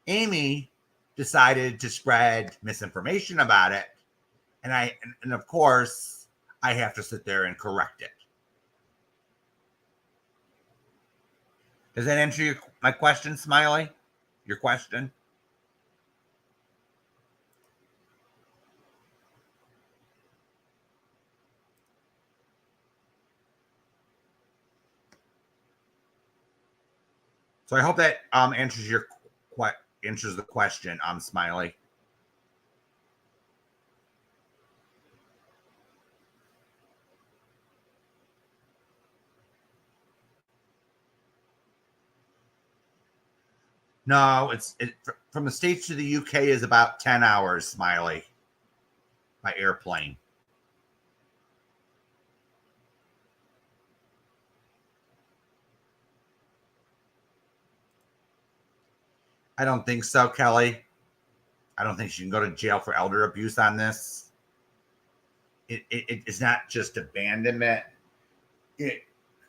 Amy decided to spread misinformation about it. And of course, I have to sit there and correct it. Does that answer my question, Smiley? Your question? So I hope that answers the question, Smiley. No, from the States to the UK is about 10 hours, Smiley, by airplane. I don't think so, Kelly. I don't think she can go to jail for elder abuse on this. It's not just abandonment.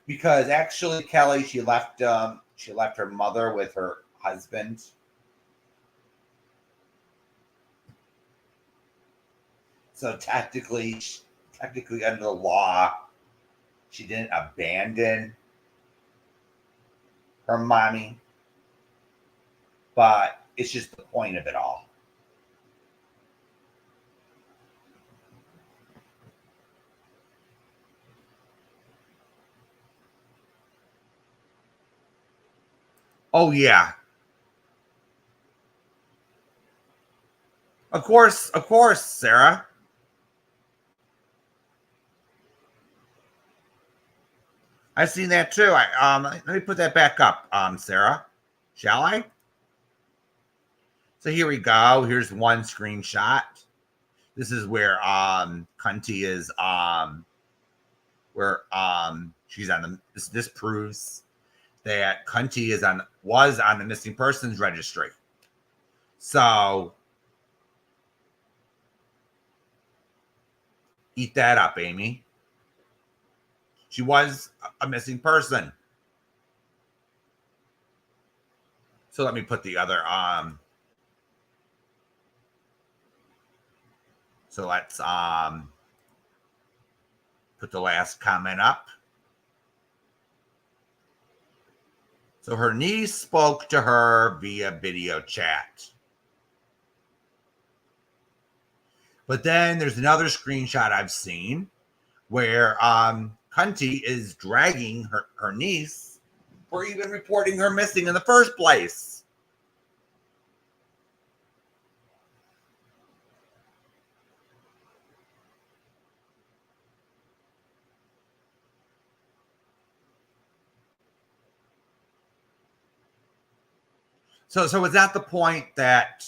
Because actually, Kelly, she left her mother with her husband. So technically under the law, she didn't abandon her mommy. But it's just the point of it all. Oh, yeah. Of course, Sarah. I've seen that too. Let me put that back up, Sarah. Shall I? So here we go. Here's one screenshot. This is where Cunty is where she's on the this proves that Cunty was on the missing persons registry. So eat that up, Amy. She was a missing person. So let me put the other so let's put the last comment up. So her niece spoke to her via video chat. But then there's another screenshot I've seen where Cunty is dragging her niece for even reporting her missing in the first place. So was that the point that,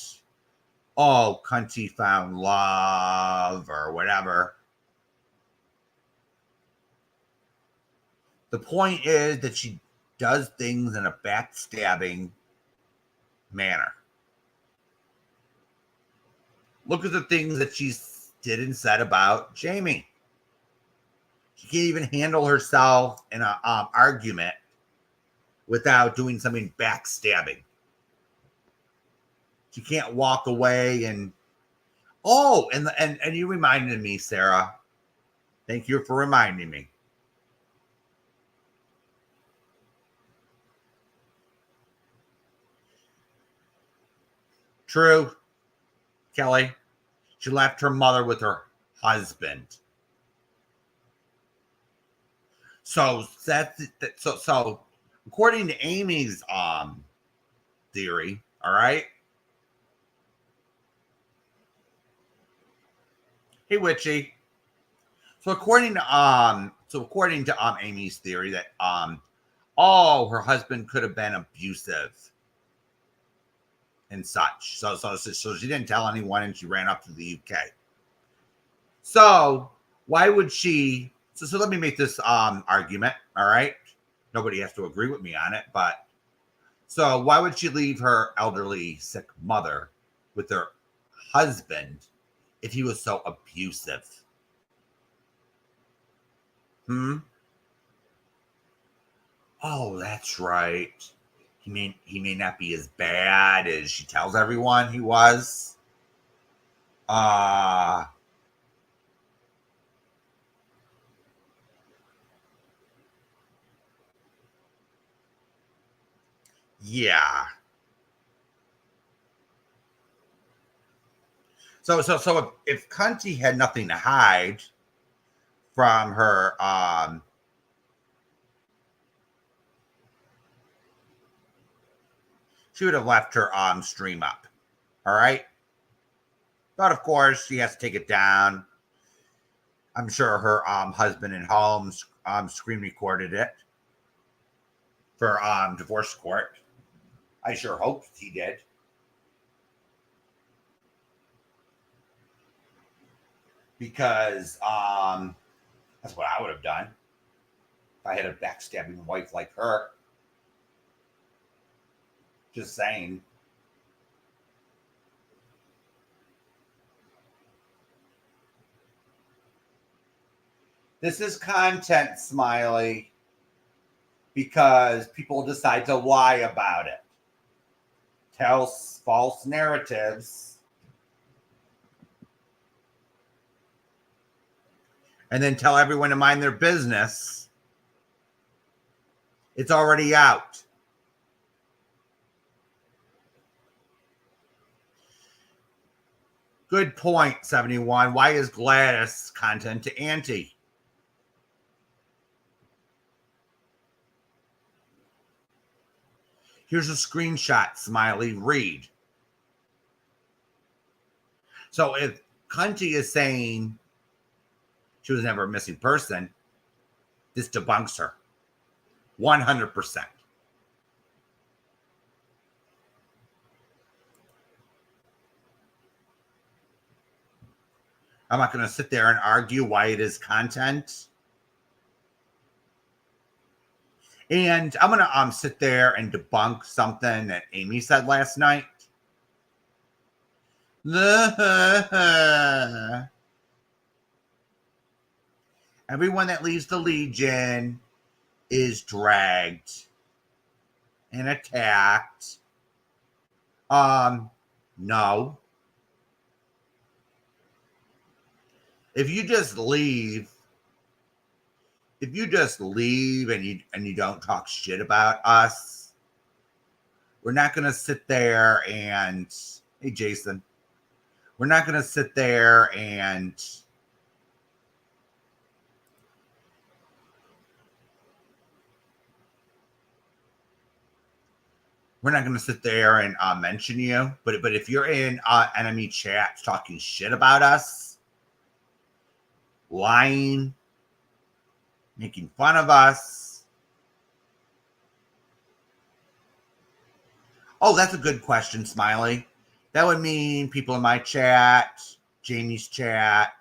oh, Cunty found love or whatever? The point is that she does things in a backstabbing manner. Look at the things that she did and said about Jamie. She can't even handle herself in an argument without doing something backstabbing. She can't walk away and and you reminded me, Sarah. Thank you for reminding me. True, Kelly. She left her mother with her husband. So according to Amy's theory, all right. Hey, Witchy. So according to Amy's theory that her husband could have been abusive and such. So she didn't tell anyone and she ran up to the UK. So why would she? So let me make this argument. All right, nobody has to agree with me on it, but so why would she leave her elderly, sick mother with her husband if he was so abusive? Oh, that's right. He may not be as bad as she tells everyone he was. Yeah. So if Cunty had nothing to hide from her, she would have left her stream up. All right. But of course, she has to take it down. I'm sure her husband and home screen recorded it for divorce court. I sure hope he did. Because that's what I would have done if I had a backstabbing wife like her. Just saying. This is content, Smiley, because people decide to lie about it, tell false narratives, and then tell everyone to mind their business. It's already out. Good point, 71. Why is Gladys content to Auntie? Here's a screenshot, Smiley. Read. So if Cunty is saying she was never a missing person, this debunks her. 100%. I'm not going to sit there and argue why it is content. And I'm going to sit there and debunk something that Amy said last night. Everyone that leaves the Legion is dragged and attacked. No. If you just leave and you don't talk shit about us, we're not going to sit there and, hey, Jason, we're not going to sit there and we're not going to sit there and mention you. But if you're in enemy chats talking shit about us, lying, making fun of us. Oh, that's a good question, Smiley. That would mean people in my chat, Jamie's chat,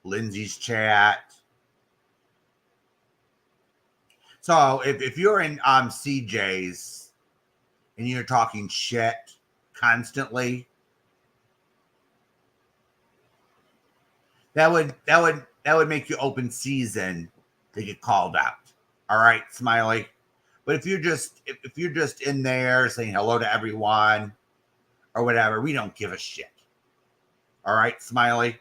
Lindsay's chat. So if you're in CJ's and you're talking shit constantly, that would make you open season to get called out. All right, Smiley. But if you're just in there saying hello to everyone or whatever, we don't give a shit. All right, Smiley.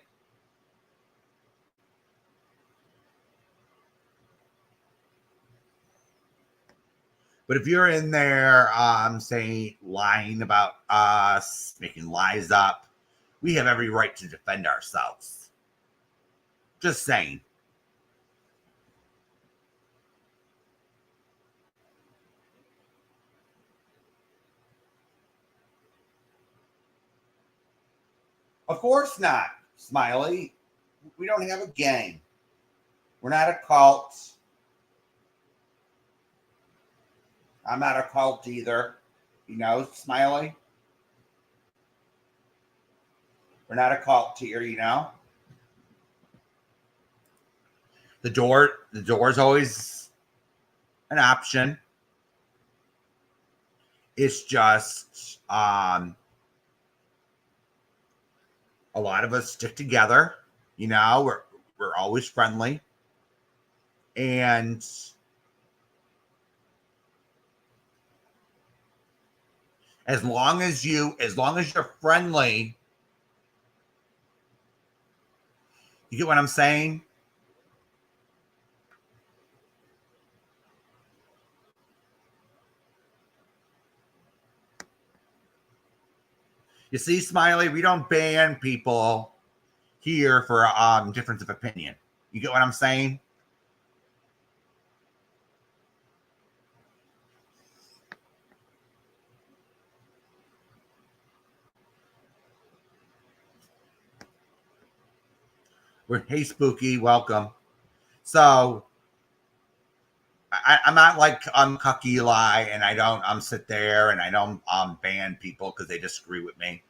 But if you're in there saying lying about us, making lies up, we have every right to defend ourselves. Just saying. Of course not, Smiley. We don't have a gang. We're not a cult. I'm not a cult either. You know, Smiley. We're not a cult here, you know. The door is always an option. It's just a lot of us stick together, you know, we're always friendly. And as long as you're friendly, you get what I'm saying? You see, Smiley, we don't ban people here for difference of opinion. You get what I'm saying? Hey, Spooky, welcome. So I'm not like Cuck Eli, and I don't sit there and I don't ban people because they disagree with me.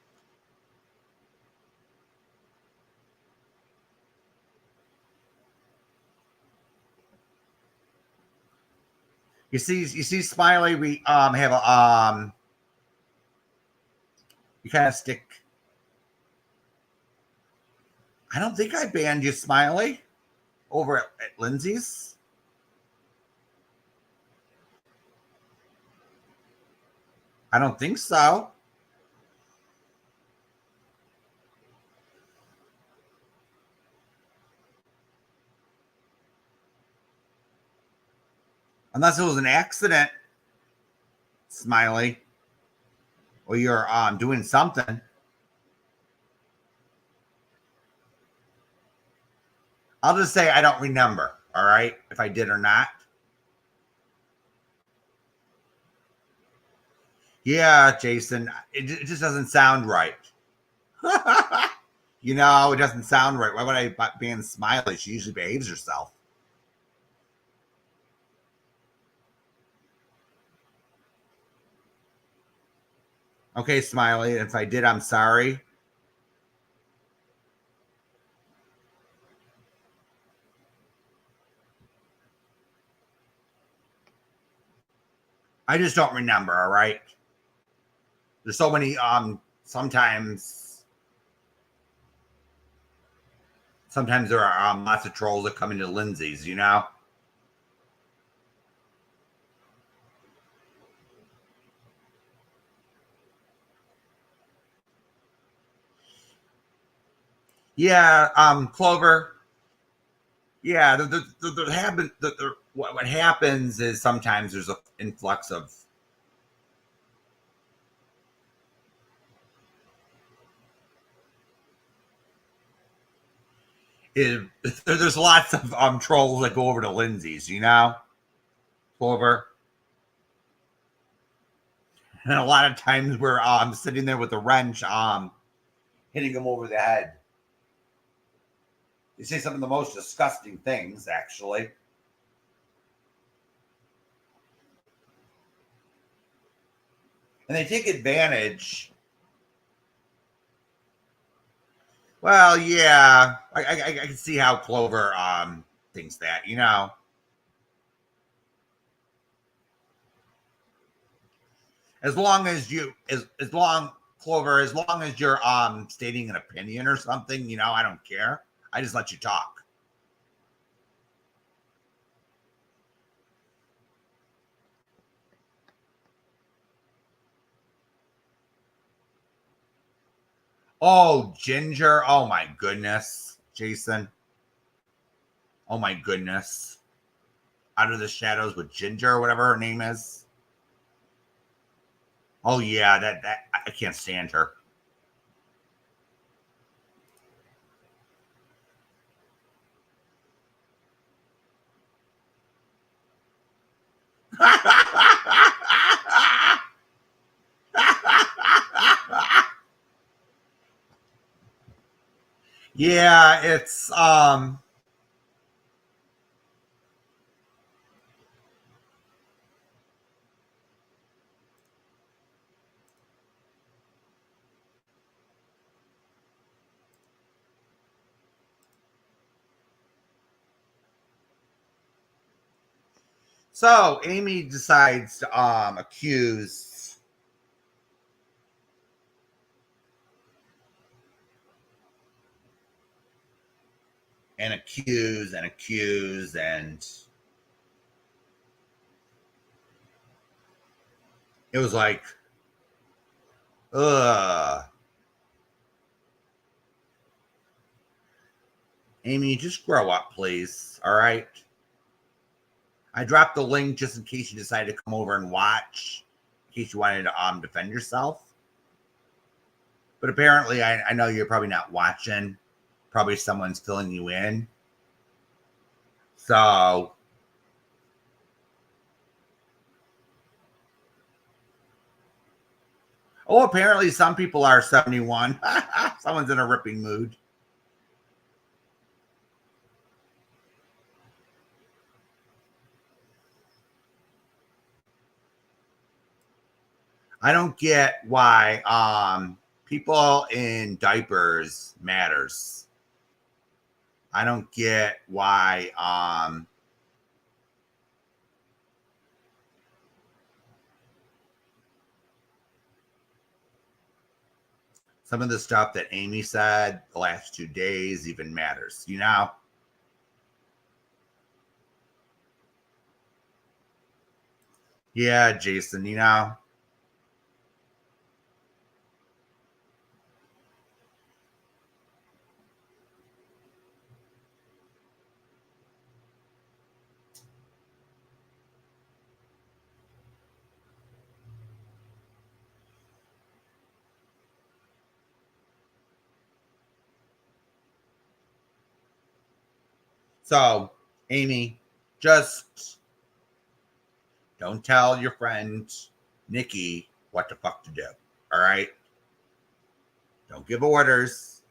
You see, Smiley, we have a you kind of stick. I don't think I banned you, Smiley, over at Lindsay's. I don't think so. Unless it was an accident, Smiley, or you're doing something. I'll just say I don't remember, all right, if I did or not. Yeah, Jason, it just doesn't sound right. You know, it doesn't sound right. Why would I ban Smiley? She usually behaves herself. Okay, Smiley, if I did, I'm sorry. I just don't remember, all right? There's so many sometimes there are lots of trolls that come into Lindsay's, you know? Yeah, Clover. Yeah, what happens is sometimes there's an influx of there's lots of trolls that go over to Lindsay's, you know, Clover. And a lot of times we're sitting there with a wrench hitting them over the head. They say some of the most disgusting things, actually. And they take advantage. Well, yeah, I can see how Clover thinks that, you know. As long as you, as long Clover, as long as you're stating an opinion or something, you know, I don't care. I just let you talk. Oh, Ginger. Oh my goodness, Jason. Oh my goodness. Out of the Shadows with Ginger or whatever her name is. Oh yeah, that I can't stand her. Yeah, it's so Amy decides to accuse and accuse and accuse and it was like ugh. Amy, just grow up, please. All right. I dropped the link just in case you decided to come over and watch, in case you wanted to defend yourself. But apparently, I know you're probably not watching. Probably someone's filling you in. So, oh, apparently some people are 71. Someone's in a ripping mood. I don't get why people in diapers matters. I don't get why some of the stuff that Amy said the last 2 days even matters, you know? Yeah, Jason, you know? So, Amy, just don't tell your friend Nikki what the fuck to do. All right? Don't give orders.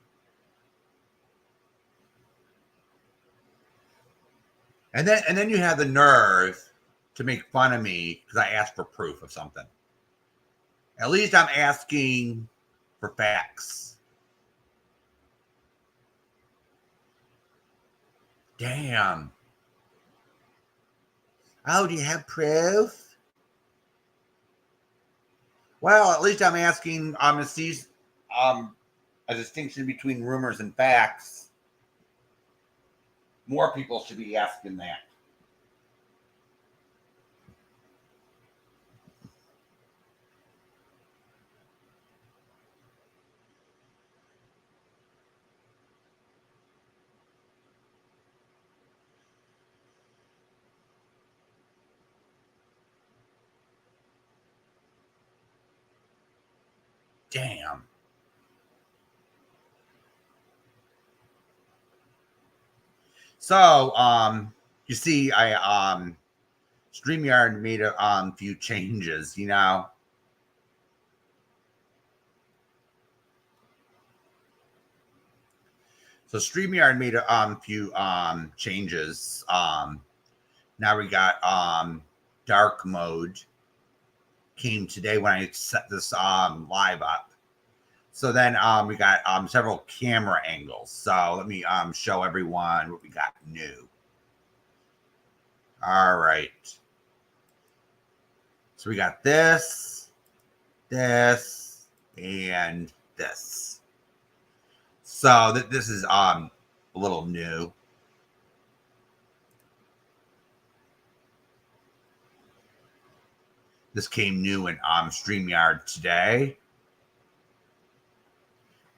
And then you have the nerve to make fun of me because I asked for proof of something. At least I'm asking for facts. Damn. Oh, do you have proof? Well, at least I'm asking to see a distinction between rumors and facts. More people should be asking that. Damn. So, you see, I StreamYard made a few changes, you know. So StreamYard made a few changes. Now we got dark mode came today when I set this live up. So then we got several camera angles. So let me show everyone what we got new. All right. So we got this, and this. So this is a little new. This came new in StreamYard today.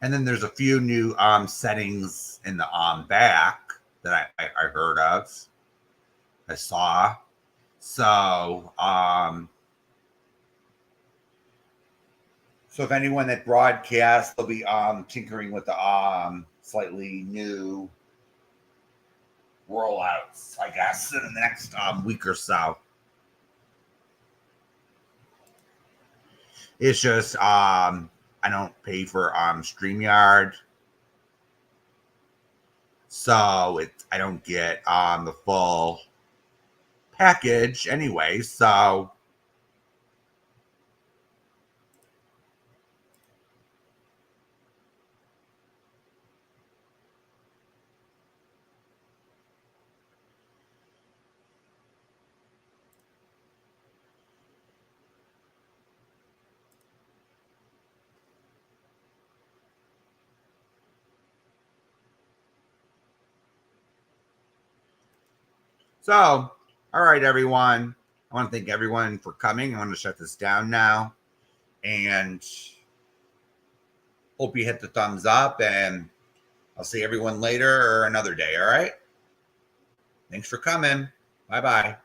And then there's a few new settings in the back that I heard of. I saw. So so if anyone that broadcasts, they'll be tinkering with the slightly new rollouts, I guess, in the next week or so. It's just I don't pay for StreamYard, so I don't get the full package anyway. So all right, everyone. I want to thank everyone for coming. I want to shut this down now. And hope you hit the thumbs up. And I'll see everyone later or another day. All right. Thanks for coming. Bye-bye.